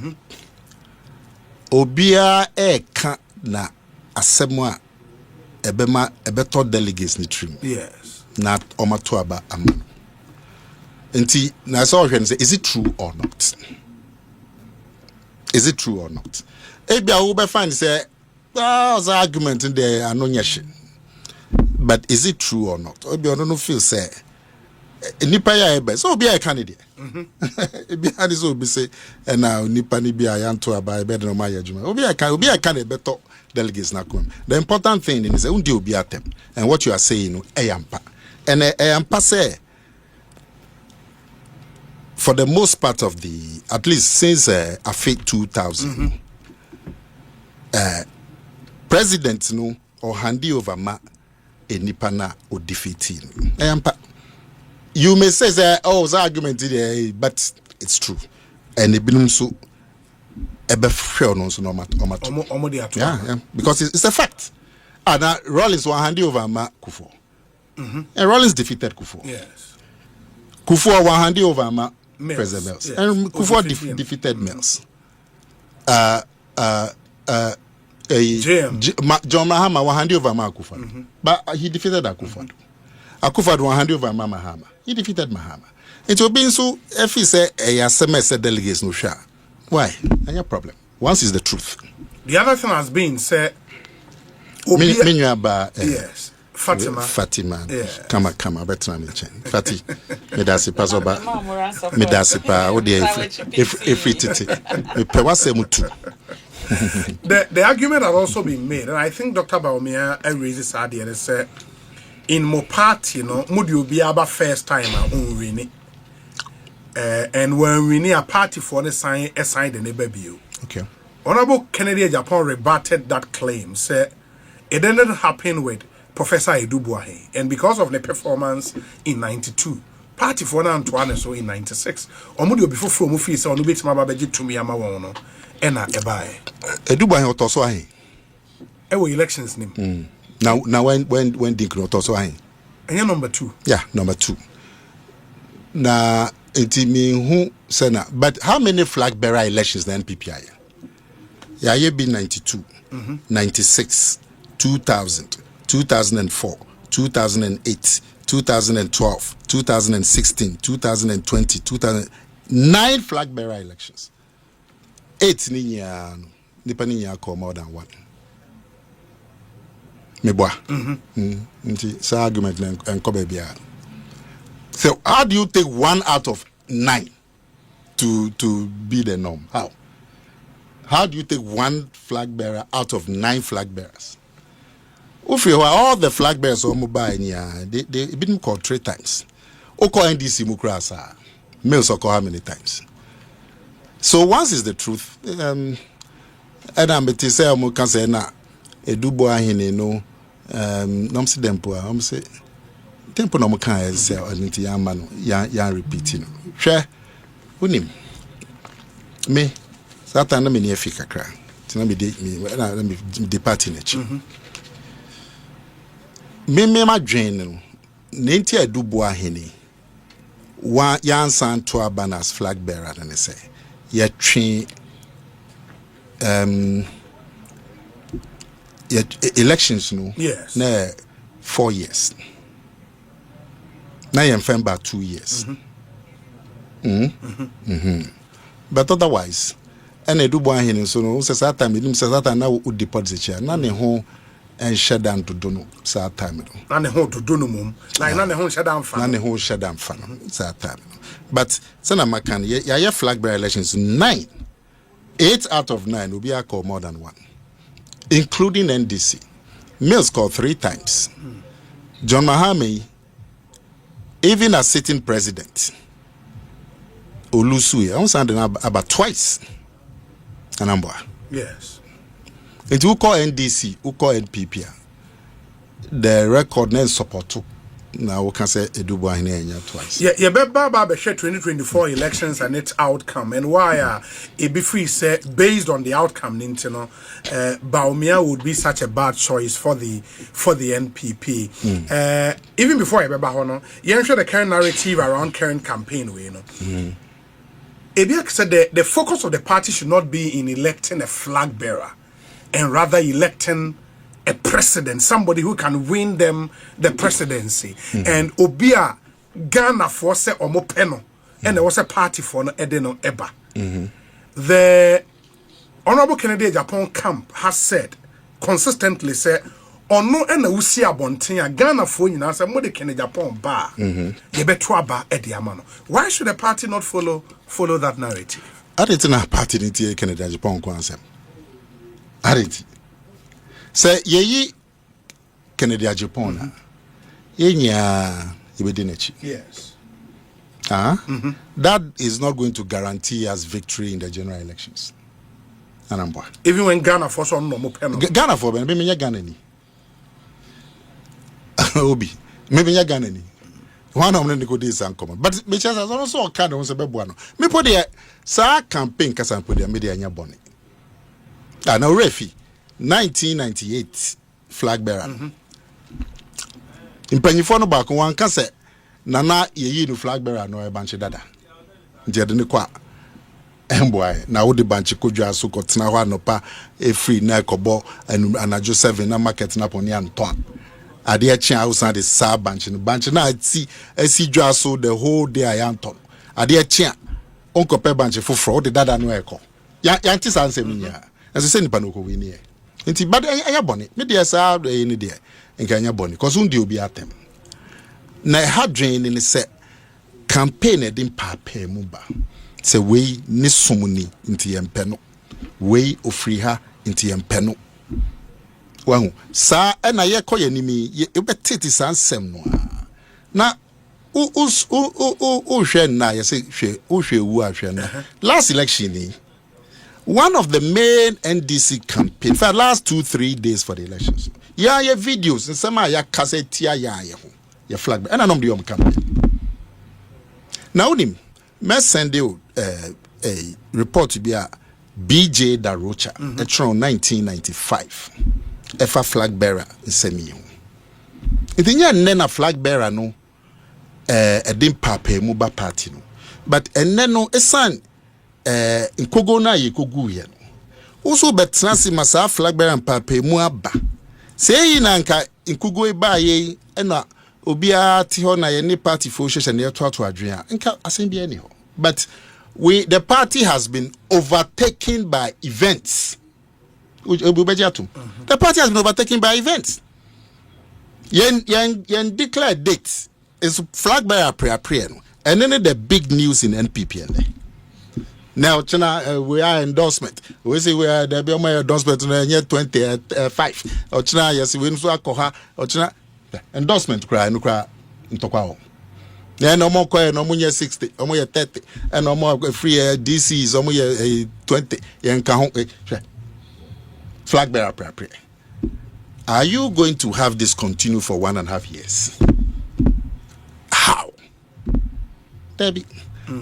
Obia ka na asemwa ebeto delegates ni trim. Yes. Na omato aba amano. Enti na so hwe say is it true or not? Is it true or not? Ebia we be find say there's argument in there anonyeshe. But is it true or not? Ebia no feel say nipa ya ebe so obi a candidate. Ebia this obi say na nipa ni bia ya nto aba ebe no ma ya juma. Obi a candidate beto delegates na kom. The important thing is say undi obi atem and what you are saying no eyampa. And eyampa say for the most part of the, at least since Afit 2000, president no or handi over ma enipana or defeating. You may say that it's argument there, but it's true. And it been so yeah, because it's a fact. And Rollins was handi over ma Kufo. And Rollins defeated Kufo. Yes. Kufo was handi over ma President Mills. Yes. And Kufo defeated Mills. John Mahama was hand over Akufo. But he defeated Akufo. Akufo was hand over Mahama. He defeated Mahama. It will be so if he say a SMS delegates no share. Why? No problem. Once is the truth. The other thing has been said yes. Fatima. Yes. Kama betra me chen. Fati. Me da se pasoba. Me da se pa o de if it me pe wase mutu. the argument has also been made, and I think Dr. Bawumia raises that and said in mo party, mudi obi aba first time on win and when we need a party for the sign the neighbor bill. Okay. Honorable Kennedy Japan rebutted that claim, said it didn't happen with Professor Edubuahe, and because of the performance in 92, party for Antoine so in 96. Omudio before from office on bit my baby to me amawono. Ena ebae. Edubuahe otoso ahe. Ewo elections name. Now when Dink otoso ahe. Enya number 2. Yeah, number 2. Na intimi who sena, but how many flag bearer elections the NPP are? Yeah, you been 92, 96, 2000, 2004, 2008, 2012, 2016, 2020, 2009 flag bearer elections. 8 nipa niya call more than 1. Meboa. Sa argument and kobe bia. So how do you take 1 out of 9 to be the norm? How do you take 1 flag bearer out of 9 flag bearers? All the flag bearers are mobile, they been called 3 times. Oko NDC Mukrasa, males occur how many times? So once is the truth, and I'm better say I'm can say na Edubuahe no nomsi dempo am say tempo no can say onti yama no ya repeating. Hwe unim me Satan na me ne afika kra. Tina me de party na chi. Me ma dwen no nenti Edubuahe ni wa yansan to abanas flag bearer na say ye twi elections no yes na 4 years na yem fem ba 2 years but otherwise and Edubuahe no so no say that time nim say that na wo deposit chair na ne ho and shut down to do no sa time no na ne ho to do no mum like na ne ho shut down fa na ne ho shut down fa no sa time but sana makan ya flag bearer elections 9 8 out of 9 will be a call more than 1 including NDC Mills called 3 times John Mahame even as sitting president Olusuye I sound about twice Anambwa yes it will call NDC who call NPP the record and support to now we can say Edubuahe enya twice. Yeah, Baba 2024 elections and its outcome and why it be free say based on the outcome Bawumia would be such a bad choice for the NPP. Even before Baba Hono, you ensure the current narrative around current campaign Ebiak said the focus of the party should not be in electing a flag bearer and rather electing a president, somebody who can win them the presidency. And Obia Ghana for se omo peno, and there was a party for no edeno eba. The Honorable Kennedy Japan camp has said consistently say ono ena usi abonten Ghana for nyina say mo de Kennedy Japan ba ye beto aba ediamano. Why should the party not follow that narrative? Ariti na party ni tie Kennedy Japan ko ansem. Ariti say ye Kennedy Japan yenya ibedinechi. Yes. That is not going to guarantee us victory in the general elections. Anambwa. Even when Ghana for some no mo pen. Ghana for be me Ghana ni. Obi. Maybe nya Ghana ni. One of them go this and come. But me chance as also kind of say be no. Me put there sa campaign kasa put there me dey anya boni. Now refi 1998 flag bearer. Impanyifo no back one can say nana ye no flag bearer no e banche dada. Nje de kwa emboy na wo de banche kodwa so kotena ho anopa e free na ekobo anajo 7 na market na poni anton. Ade a chia house de sa banche na asi dwa so the whole day ayanton. Ade a chia onkope banche foforo de dada no eko. Ya nti sansem nya. As say nipa no ko wini e. Nti bad anya boni. Me dey sa ni dey. Nka anya boni cause undi obi atem. Na ha dwen ni se campaign e din papa mu ba. Se we ni somuni nti yempe no. way ofri ha inti empeno wahu sa na ye koye nimi ye betiti sansem no na hwe na ye say hwe wu ahwe no last election one of the main NDC campaign for the last 2-3 days for the elections yeah videos and some ya cassette ya flag and anom the campaign now nim me send you a report to be a BJ Darocha from 1995 efa flag bearer nsemi ho itinya nena flag bearer no edim papa mu ba party no but enne no esan nkogo na ye kogu ye no also betrasi masa flag bearer papa mu aba sei na nka nkogo e ba ye na obia ti ho na ye ni party for hwehwe na ye to adwen a nka asem bia ni ho but the party has been overtaken by events. The party has been overtaken by events. Yen declare dates is flag bearer prayer and then the big news in NPP. Now, China, we are endorsement. We say we are the Bawumia endorsement in the year 25. Or China, yes, we know or China endorsement cry no cry in Tokao. No more coin, no more 60, no more 30, and no more free DCs, no more 20. Yen can flag bearer prayer. Are you going to have this continue for 1.5 years? How? Debbie.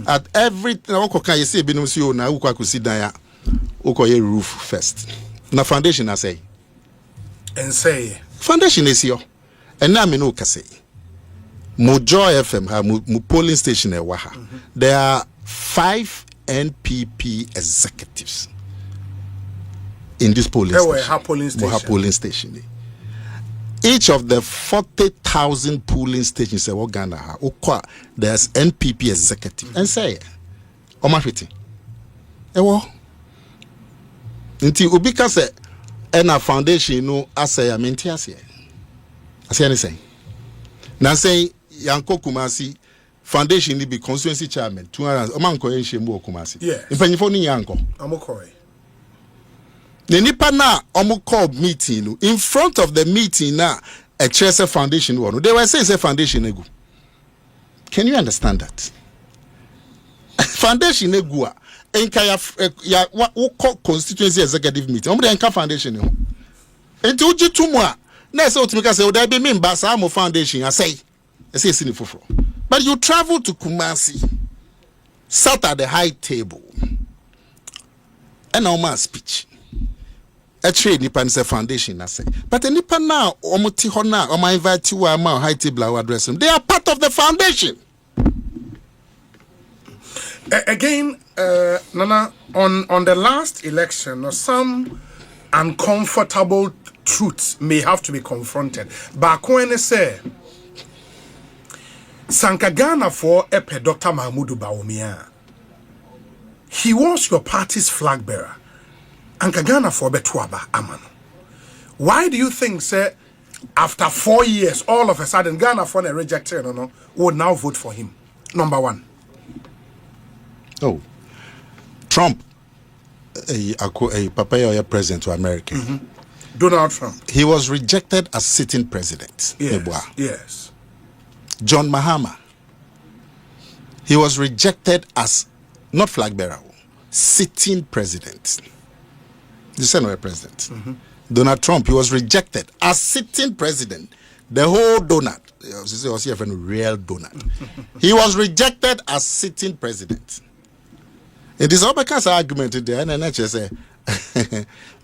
At every you say binusio na ukwa kusidan ya ukoye roof first. Na foundation I say. And say foundation is here. And na me no kase. Mojo FM ha mu polling station e wa ha. There are 5 NPP executives in this polling station. Polling station. Each of the 40,000 polling stations in Ghana, there's NPP executive. And say, Omafiti. Ewo. Nti ubika se ena foundation no asay amenti asay. Asay ni say. Na say yanko Kumasi foundation ni be constituency chairman. 200 omanko yenhye mu Kumasi. Impanyifo ni yanko. Amokoi. The nipa na omo call meeting in front of the meeting na a Chelsea foundation one. They were saying say foundation egu. Can you understand that? Foundation egu enka ya what constituency executive meeting. Omo dey enka foundation ho. Enti uji tumu a na say otumika say o dey be member sa mo foundation I say sini foforo. But you travel to Kumasi, sat at the high table, and a speech. A trade nipa say foundation I say. But the nipa now omuti ho na o ma invite you ama high table address them. They are part of the foundation. Again, Nana, on the last election, some uncomfortable truths may have to be confronted. But when they say Sankagana for Epe Dr. Mahmoud Bawumia, he was your party's flag bearer. Ankagana for Betuaba Amano. Why do you think, sir, after 4 years, all of a sudden, Ghana for a rejected would now vote for him? Number one. Oh, Trump, a papaya president to America. Donald Trump. He was rejected as sitting president. Yes. John Mahama. He was rejected as not flag bearer, sitting president. The Senate president. Donald Trump, he was rejected as sitting president. The whole donut. Was even a real donut. He was rejected as sitting president. It is all because argument there, and I just say,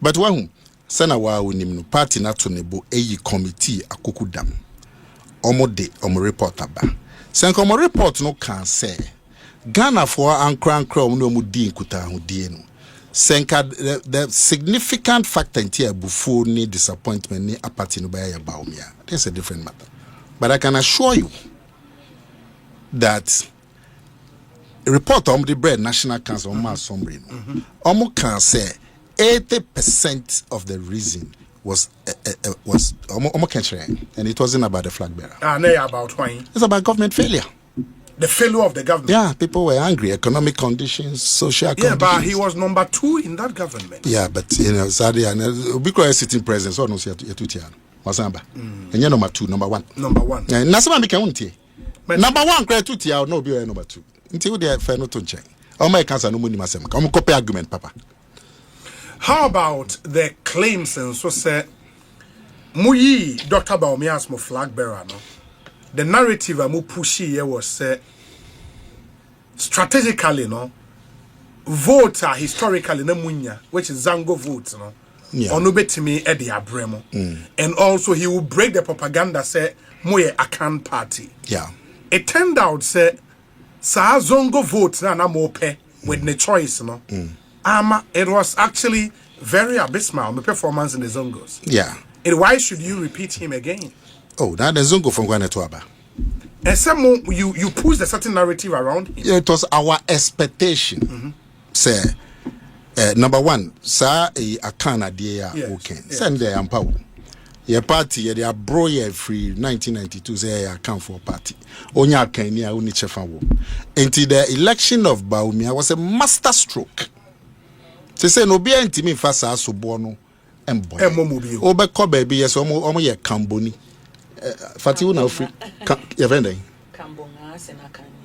but when Senawa Unimno party not to nebo a committee a kukudam. Omode omo report aba. Senkomo report no can say Ghana for ankran kra no mu di nkuta hodie no. Senka the significant factor in here before ni disappointment ni apathy no by Bawumia. That's a different matter. But I can assure you that a report on the bread National Council on Summary Omo can say 80% of the reason was and it wasn't about the flag bearer. About why? It's about government failure. the failure of the government. Yeah, people were angry. Economic conditions, social conditions. Yeah, but he was number 2 in that government. Yeah, but sadly, and because sitting president, so no see Yatutia, Masamba. And you're number 2, number 1. Number 1. And Nasama Mikanti. Number 1, credit to Tia, no be number 2. Until they are fair no to check. Oh, my cancer, no money, Masam. Come copy argument, Papa. How about the claims and so say, Muyi, Dr. Bawumia's mo flag bearer, no? The narrative I mu pushy here was strategically, no, votes are historically no munya, which is Zango votes, no, onubetimi edi abremo, and also he will break the propaganda say moye Akan party. Yeah, it turned out say sa Zongo votes na mope with the choice, no, it was actually very abysmal. The performance in the Zongos. Yeah, and why should you repeat him again? Oh, that the Zongo from Guanatuaba. And some more, you push a certain narrative around him. Yeah, it was our expectation. Say, number 1, sir, a Canada, okay. Send the empower. Your party, they are bro free 1992, say I come for party. Onya Kenya, Unichefawo. Until the election of Bawumia was a master stroke. They say, no be anti fasa subono and boy. Obe baby, yes, omo ye Camboni. Fatiwu na free yevende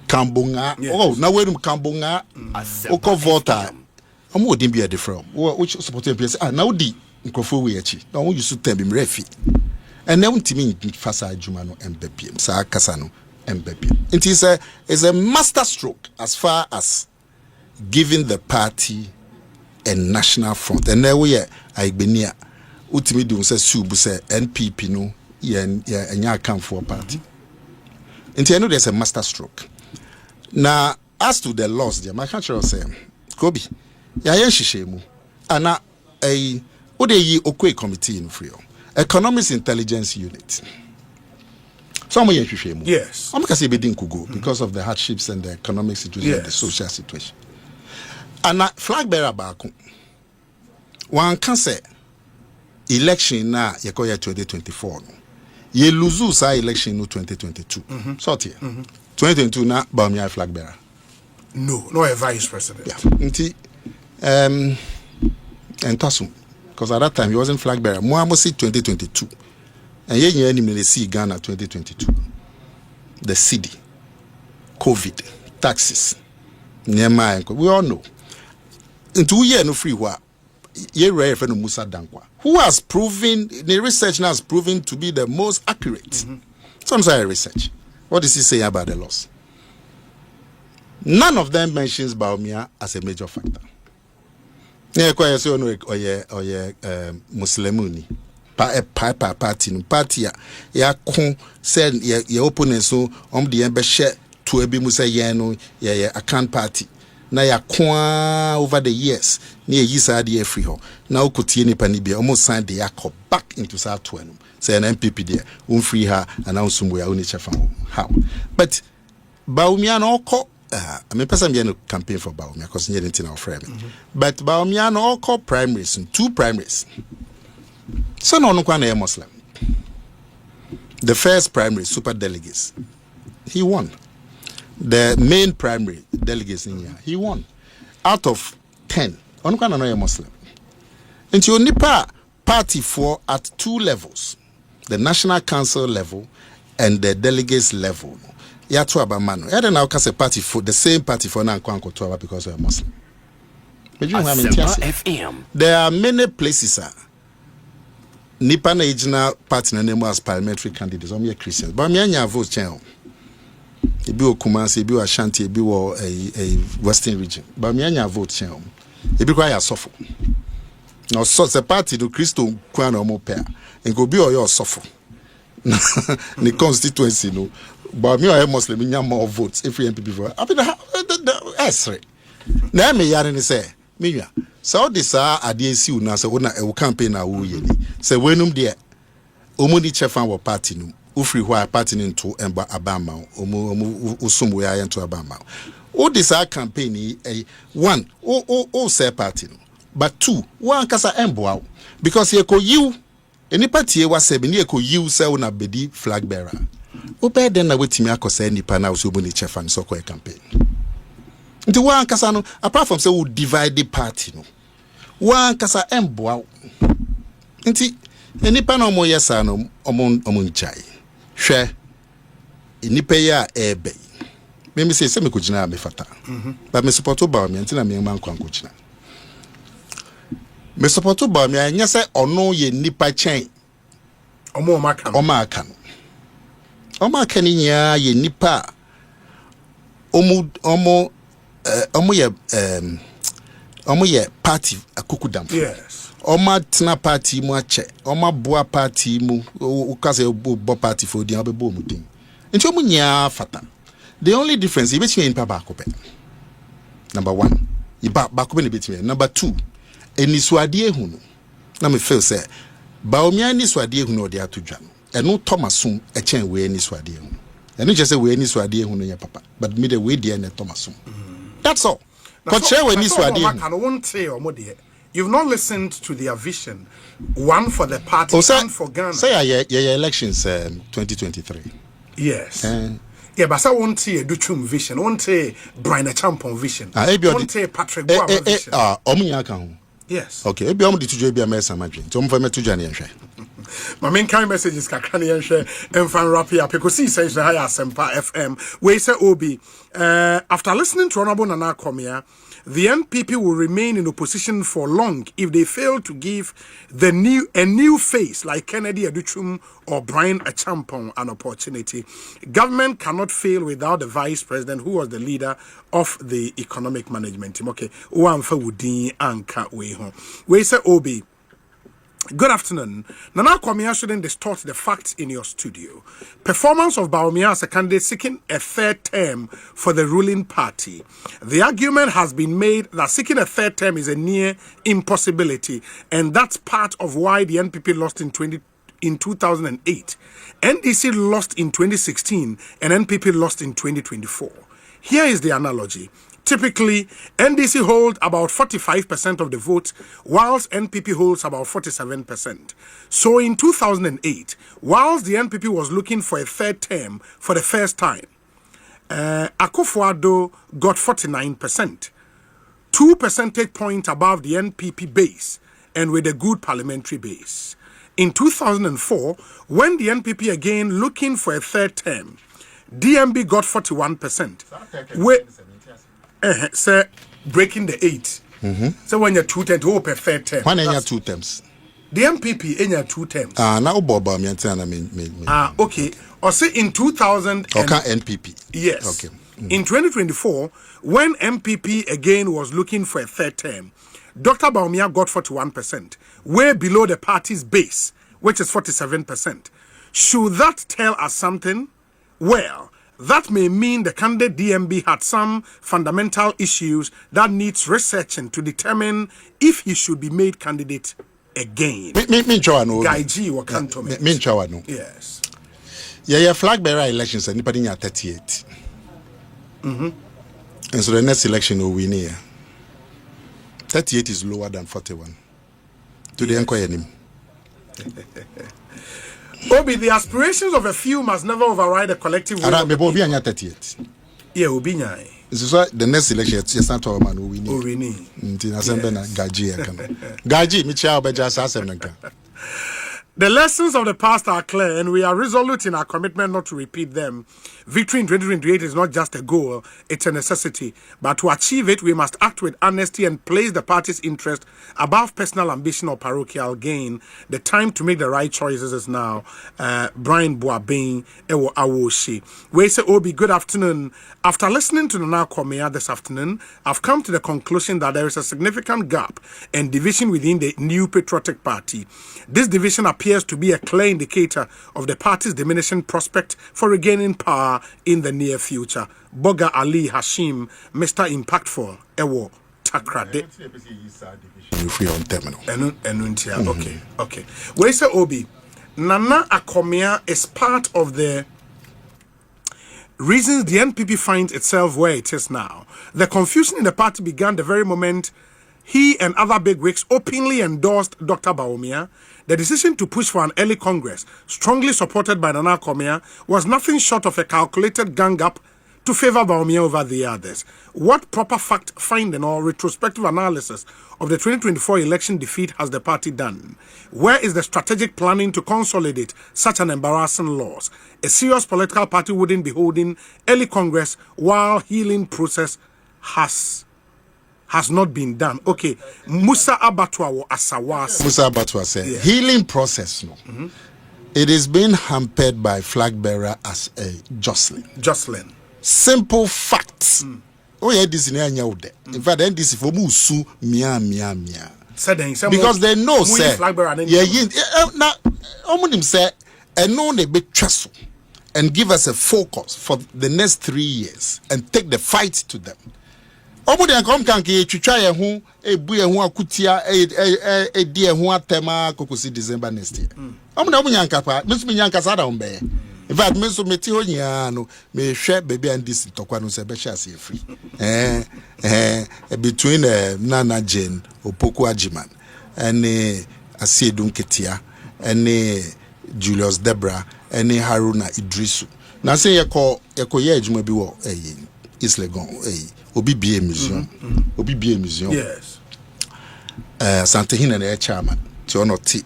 Kambonga oh na we Kambonga oko voter omo odin be different which support MPS na odi nkofo we echi na won use to be mrefi and na untimi fasa adwuma no MPP sa kasa no MPP it is a master stroke as far as giving the party a national front and there we aigbenia utimi do say subu say NPP no yeah, come for a party. And I know there's a master stroke. Now, as to the loss, my country will say, Kobe, ya shishemu. Ana a Odeyi Okwe committee in Frio, Economics Intelligence Unit. Some way shishemu. Yes. I'm because be didn't go because of the hardships and the economic situation, and the social situation. And flag bearer back. One can say election na yekoya 2024. Ye lose sa election no 2022. Sortie. 2022 na Bawumia flag bearer. No a vice president. Yeah. Nti and Tasum because at that time he wasn't flag bearer. Mo amosi 2022. And ye nyani see Ghana 2022. The city, COVID, taxes, Nehemiah. We all know. Into year no free wa. Musa Dankwa, who has proven the research now has proven to be the most accurate. Some say research. What does he say about the loss? None of them mentions Bawumia as a major factor. Yeah, quite so no Muslimuni. Party ya kon said your opponents so the embassy to a Musa Yano ya Akan party. Na ya kwa over the years near yisa de free ho na okotie nipa ni bia almost signed the yakop back into South 12 say an MPP there free her announce we are only chefa how but Bawumia no oko I mean person be no campaign for Bawumia because you didn't know frame but Bawumia no oko primaries and 2 primaries so no kwa na Muslim the first primary super delegates he won. The main primary delegates in here, he won. Out of 10, on can another Muslim. And you nipa party for at 2 levels, the National Council level and the delegates level. Ya to abamano. Ya now cast a party for the same party for now because you're a Muslim. There are many places. Nipa na ejina party na name as parliamentary candidates. I'm a Christian, but me anya vote channel. Ebi o Kumasi, ebi o Ashanti, ebi o a Western region. But me anya vote channel. Ebi kwa ya suffer. Now so the party do Christo kwa na omo pair. And go be o your suffer. The constituency no. But me o Muslim nya more votes if NPP for. I mean the na me yare ni say me nwa. So this ade si una so na e campaign na wo ye ni. Say wenum de omoni chefa wo party no. Ufri who party into Abama, Usumwe into Abama. All this campaign, one, say party, but 2, one kasa emboa because you any party was 7 year you say on a bedi flag bearer. Obe then na wetimi akose nipa na so bu ni chef and so ko campaign. Nti wa ankasa no apart from say we divide the party no. Wa ankasa emboa. Nti nipa na omo yesa no omo nchai. Hwe nipa ya ebe. Me say me kujina me fata. But me support Bawumia nti na me man kwankujina. Me support Bawumia nya say ono ye nipa chen. Omo aka no. Oma kaninya ye nipa omo ye party akukudam. Yes. Oma tina party mu ache. Oma boa party mu ukase bo party for di abebo mu din. Nti omo nya fata. The only difference is between nipa bakope. Number 1, iba bakope ni between. Number 2, enisuade ehunu. Na me feel say Bawumia ni swade ehunu odi atodwa no. Eno Thomasum echen we ni swade ehunu. Eno just say we ni swade ehunu ya papa. But me the we dey na Thomasum. That's all. But share we ni swade ehunu. You've not listened to their vision. One for the party and for Ghana. Say your elections 2023. Yes. Yeah, but I won't see a Duchum vision. Won't say Brian Champon vision. Won't say Patrick Bawumia vision. Omunyaka. Yes. Okay. Ebi omu di tujo ebi amesa madwin. Nti omu fa me tujo na yenhwe. My main kind messages kakra na yenhwe emfan rap here Ekosiisen na high Asempa FM. We say Obi after listening to Honorable Nana Akomea, the NPP will remain in opposition for long if they fail to give a new face like Kennedy Aduchum or Brian Achampong an opportunity. Government cannot fail without the vice president who was the leader of the economic management team. Okay, Uamfa Wudin Anka Weho. We say Obi. Good afternoon. Nana Akomea shouldn't distort the facts in your studio. Performance of Bawumia as a candidate seeking a third term for the ruling party. The argument has been made that seeking a third term is a near impossibility, and that's part of why the NPP lost in 2008. NDC lost in 2016, and NPP lost in 2024. Here is the analogy. Typically, NDC holds about 45% of the vote, whilst NPP holds about 47%. So in 2008, whilst the NPP was looking for a third term for the first time, Akufo-Addo got 49%, 2 percentage points above the NPP base, and with a good parliamentary base. In 2004, when the NPP again looking for a third term, DMB got 41%. Say breaking the 8. So when you're 2 terms, who per third term? When you're 2 terms. The MPP in your 2 terms. Now Boba me. Okay. Or say in 2000. Okay, NPP. Yes. Okay. In 2024, when MPP again was looking for a third term, Dr. Bawumia got 41%, way below the party's base, which is 47%. Should that tell us something? Well, that may mean the candidate DMB had some fundamental issues that needs researching to determine if he should be made candidate again. Guy G or Cantonment. Yes. Yeah, flag bearer elections and nobody at 38. And so the next election will win here. 38 is lower than 41. To the inquiry. Obi, the aspirations of a few must never override the collective will of the people. Yeah, 38. Yeah, Obi nyai. This is why the next election, it's not our man who win. Gaji, Michelle Bejas Asemnaka. The lessons of the past are clear, and we are resolute in our commitment not to repeat them. Victory in 2028 is not just a goal, it's a necessity. But to achieve it, we must act with honesty and place the party's interest above personal ambition or parochial gain. The time to make the right choices is now. Brian Boabin, Ewo Awoshi. We say, Obi, good afternoon. After listening to Nana Akomea this afternoon, I've come to the conclusion that there is a significant gap and division within the new patriotic party. This division appears to be a clear indicator of the party's diminishing prospect for regaining power in the near future. Boga Ali Hashim, Mr. Impactful, Ewo Takrade. Okay. Where is Obi? Nana Akomea is part of the reasons the NPP finds itself where it is now. The confusion in the party began the very moment he and other bigwigs openly endorsed Dr. Bawumia, the decision to push for an early Congress, strongly supported by Nana Akomea, was nothing short of a calculated gang up to favor Bawumia over the others. What proper fact-finding or retrospective analysis of the 2024 election defeat has the party done? Where is the strategic planning to consolidate such an embarrassing loss? A serious political party wouldn't be holding early Congress while healing process has not been done. Okay, Musa Abatwa or Asawas. Musa Abatwa said, healing process, no. It is being hampered by flag bearer as a Jocelyn. Simple facts. Oh, yeah, this is in fact, then this is for Musu, mia. Because they know, say, now, Omunim say, and know they be trustful and give us a focus for the next 3 years and take the fight to them. Omude ankom kanke twitwa ye ho ebu ye ho akutia di ye ho atema kokosi December next year. Omude omunyanka pa mesu menyanka sada ombe. In fact mesu meti ho nyia no me hwe baby and this tokwa no se be sha se free. Between Nana Jane Opoku Ajiman and Asiedun Ketia and Julius Debra and Haruna Idrisu. Na say ye ye adwuma bi wo East Legon Obi BA Museum. Yes. Santehina na chairman. Ti ono ti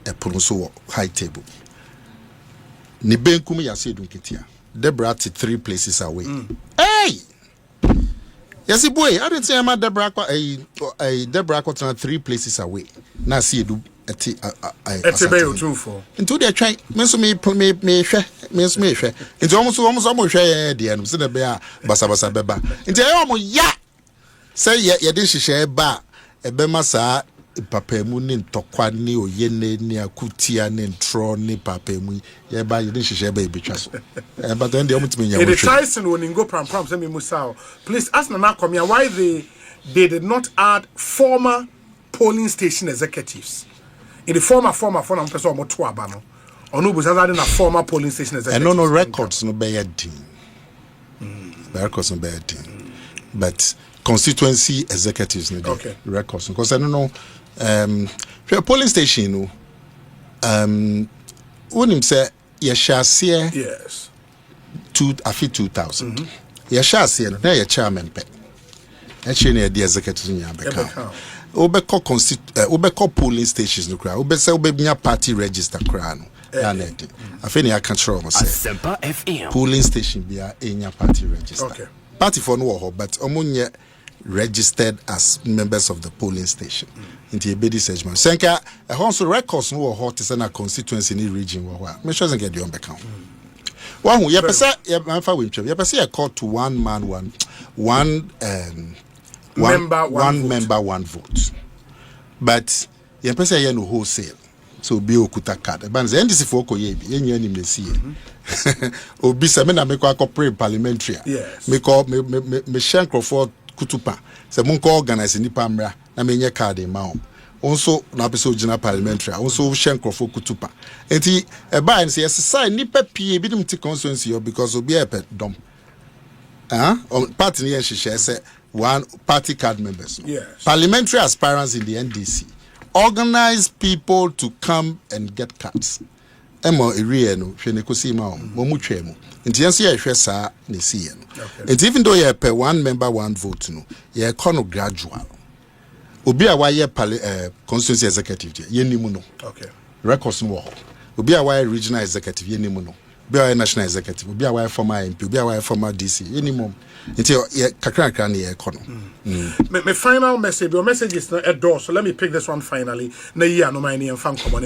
e pronoso high table. Ni benkum ya Asiedun Ketia. Debra ti 3 places away. Hey! Yes, boy, I didn't say I'm Debra Debra 3 places away. Na Asiedu eti Etebe too for. Into they try me hwe. Into almost hwe de no se na be basa beba. Into e omo ya. Say ye de hihye ba ebe masa papa mu ne ntokwa ne oyene ne akutia ne ntro ne papa mu ye ba ye de hihye ba ebetwa so. But then they almost me the Tyson when go pram say me Musa. Please ask Nana Akomea why they did not add former polling station executives. In the former na person mo to aba no. Onu bu say na former polling station executives. And no records no be yadin. Records no be yadin. But constituency executives no okay. Records because I don't know polling station no when him say ye shall see yes 2000 ye shall see na ye chairman pe actually the executives in Yabeka obeko polling stations no kra obese obebnya party register kra no ya na ede afeni ya control mo say polling station bia enya party register okay. Party for no ho but omunye registered as members of the polling station into a bedi segment senka a also records no ho to send a constituency in the region wo ho me sure say get the on back one ye pese ye manfa we twem ye pese ye call to one member one vote but ye pese ye no wholesale so be okuta card ban the NDC for okoye bi enya nim na sie obi se me na me kwa corporate parliamentary yes me call me shank for kutupa se mun ko organize ni pamra na me nye card ma o also na pese original parliamentary also shank for kutupa enti e ba se yesai ni papie bi dim ti constituency because obi e pet dom party ni nhihye se one party card members yes parliamentary aspirants in the NDC organize people to come and get cards emo area no hwe ne kosi ma mo mu twemu nti yense ye hwe sa ne si ye no and even though ye per one member one vote no ye kono gradual obi a waye constituency executive ye nimu no okay records mo obi a waye regional executive ye nimu no obi a waye national executive obi a waye former MP obi a waye former DC ye nimu nti ye kakra ne ye kono my final message your message is a door so let me pick this one finally na ya no mine and fan common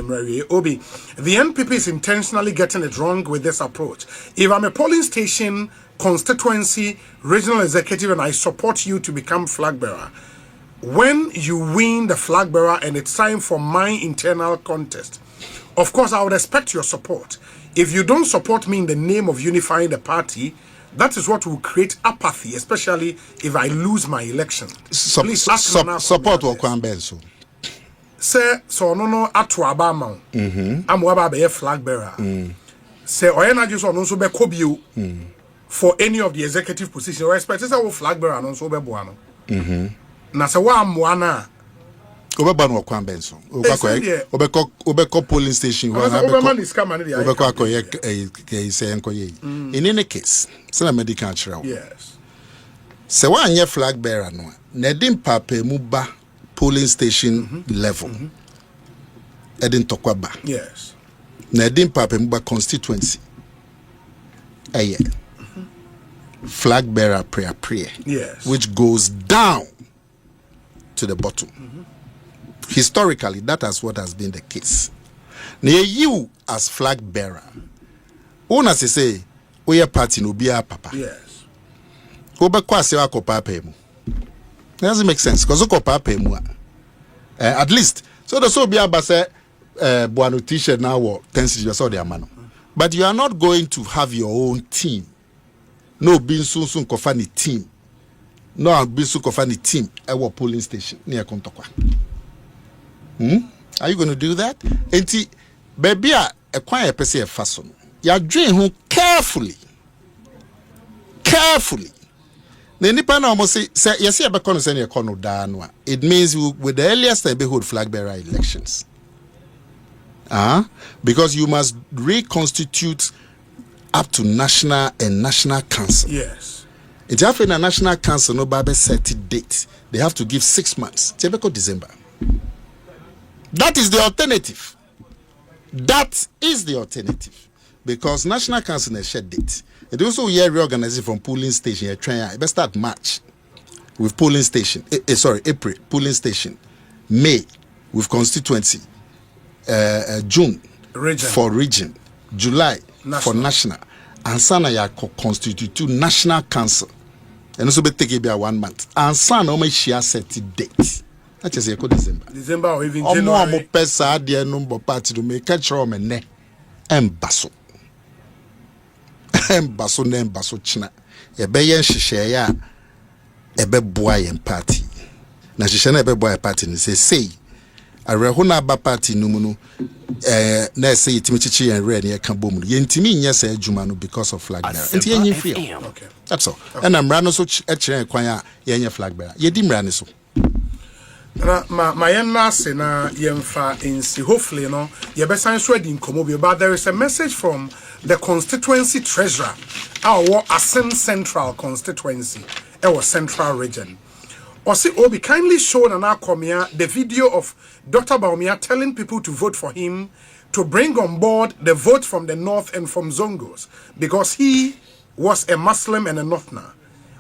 Obi the NPP is intentionally getting it wrong with this approach. If I'm a polling station constituency regional executive and I support you to become flag bearer, when you win the flag bearer and it's time for my internal contest, of course I would expect your support. If you don't support me in the name of unifying the party, that is what will create apathy, especially if I lose my election. Please ask support what can be so. Say so no atu abama. Amwaba be flag bearer. Say oyena just on so be kobio for any of the executive positions. Or expect say flag bearer no so be boano. na se wa amwana Obeba no kwan benso. Obeko polling station wa obeko akoye say enkoye. In any case, say medical actual. Yes. Se wa anye flag bearer no. Na din papa mu ba polling station level. Edin tokwaba. Yes. Na din papa mu ba constituency. Aye. Flag bearer prayer. Yes. Which goes down to the bottom. Historically, that is what has been the case. Now you as flag bearer, una say, we are party no be a papa. Yes. Obekwa se wa kopa pemu. Doesn't make sense because kopa pemu. At least so the so be aba say buanu t-shirt now or 10 cedis or the amano. But you are not going to have your own team. No being soon kofani team. No being soon kofani team our polling station near Kontokwa. Are you going to do that? Enti baby a kwan pese e faso. Ya dwen ho carefully. The nipa na almost say yes e be kono say e kono da no. It means with the earliest neighborhood flag bearer elections. Because you must reconstitute up to national and national council. Yes. It's after a national council no babe set date. They have to give 6 months. Tebeko December. That is the alternative. Because National Council has shed date. It also year reorganizing from polling station. It best start March with polling station. April polling station. May with constituency. June region. For region. July national. For national. And sana ya constitute National Council. And also be take it 1 month. And sana only share set date. That is December or even January. Omo pesa de number party to make catch rom ne embaso china e be yen hihye ya e be boa yen party na hihye na e be boa party ni say areho na ba party no mu no na say yitimi chichi yen re na ye ka bom no yentimi nya say adwuma no because of flag bearer enti yen free. Okay, that's all. And amra no so e kire kwan a yen flag bearer ye di mra ne so. My last na yemfa insi hopefully no yebesan so adi nkomo but there is a message from the constituency treasurer our Asem Central constituency our central region. Osi Obi kindly show an Akomea the video of Dr. Bawumia telling people to vote for him to bring on board the vote from the north and from Zongos because he was a Muslim and a Northerner.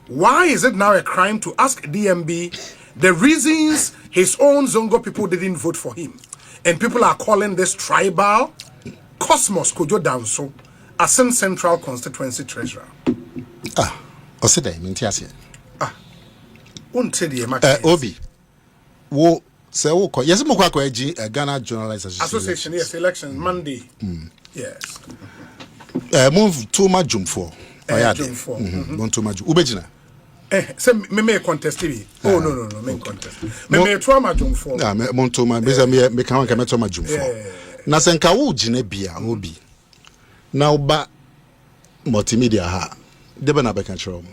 Why is it now a crime to ask DMB the reasons his own Zongo people didn't vote for him? And people are calling this tribal. Cosmos Kojo Danso, Asem Central Constituency Treasurer. Osida mintiase. Unte die Obi. Wo se wo ko yes mo kwa Ghana Journalists Association yes election Monday. Yes. Move too much jumfo. Jumfo. Bon too much. Ubejina. Say me contest TV. Oh no, me contest. Me to ma jumfo. Me monto ma me kan ka me to ma jumfo. Na senka wo gina bia Obi. Na oba multimedia ha. Debe na be kan chiro.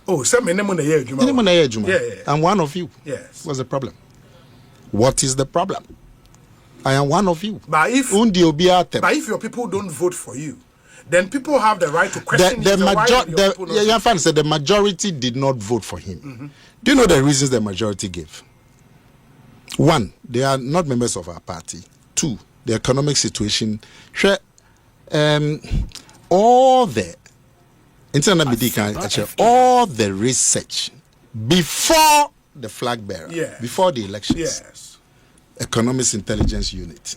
Oh, say me name na ye adwuma. Yeah. I'm one of you. Yes. What's the problem? What is the problem? I am one of you. But if your people don't vote for you, then people have the right to question the majority did not vote for him. Do you know the reasons the majority gave? 1, they are not members of our party. 2, the economic situation. All the research before the flag bearer, before the elections. Yes. Economic Intelligence Unit,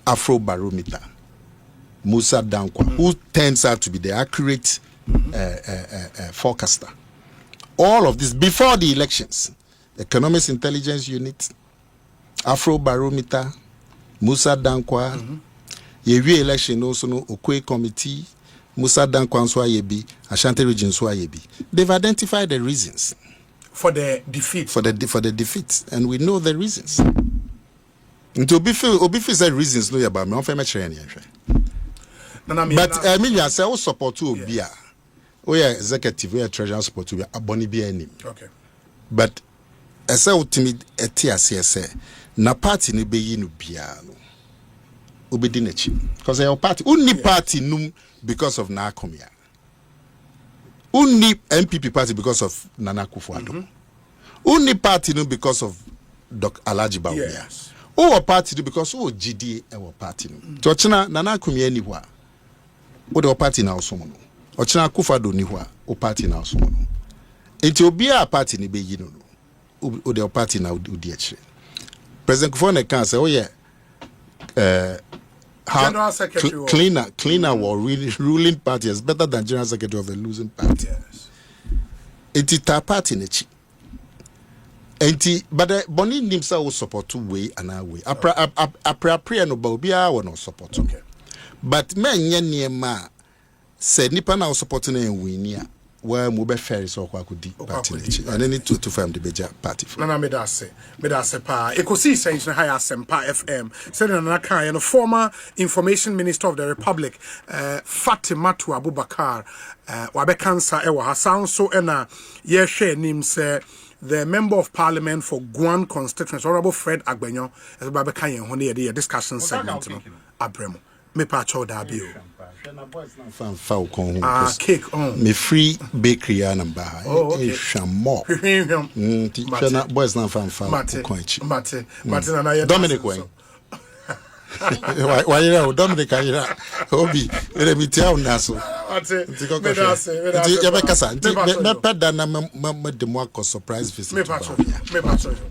Afro Barometer, Musa Dankwa, who turns out to be the accurate forecaster. All of this before the elections. Economic Intelligence Unit, Afro Barometer, Musa Dankwa, Yewi election also no Okwe Committee, Musa Dankwa Nswayebi, Ashanti Region Nswayebi. They've identified the reasons for the defeat. For the defeat, and we know the reasons. Into Obi said reasons no about me. But I mean, I say I support to Obia. We are executive, we are treasurer support to Aboni be any. Okay. But ese ultimate etiase ese na party ni be yi no bia no obedi na chi because your party unni party num because of na Akomea unni NPP party because of Nana Akufo-Addo unni party num because of Dr. Alhaji Bawumia o party because o GDA e party num to china Nana Akomea ni ho a o de party na osomo no o china Akufo-Addo ni ho a o party na osomo no enti obi a party ni be yi no o de party na odi akire President Kufone can say, oh yeah, General Secretary cleaner or ruling party is better than General Secretary of a losing party. Yes. Enti ta party nechi. Enti but the boni nimsa will support two way and our way. Apra no bobia will not support. Okay. But men yen ma said nipa na supporting and winia. Where mobile ferries or kwakudi party and then to form the beja party. Nana medase pa Ekosiisen na high Asempa FM said na kan no former information minister of the republic Fatimatu Abubakar wabe cancer e wa sound so na ye hwe nim say the member of parliament for Guan constituency Honorable Fred Agbenyo e ba be kan yen ho na ye discussion segment no abremo me pa cho da bio cake on me free bakery number shamo boys na fan mate Dominic when why you Dominic ayira obi we be tell na so me kasa me peda na me demo surprise visit me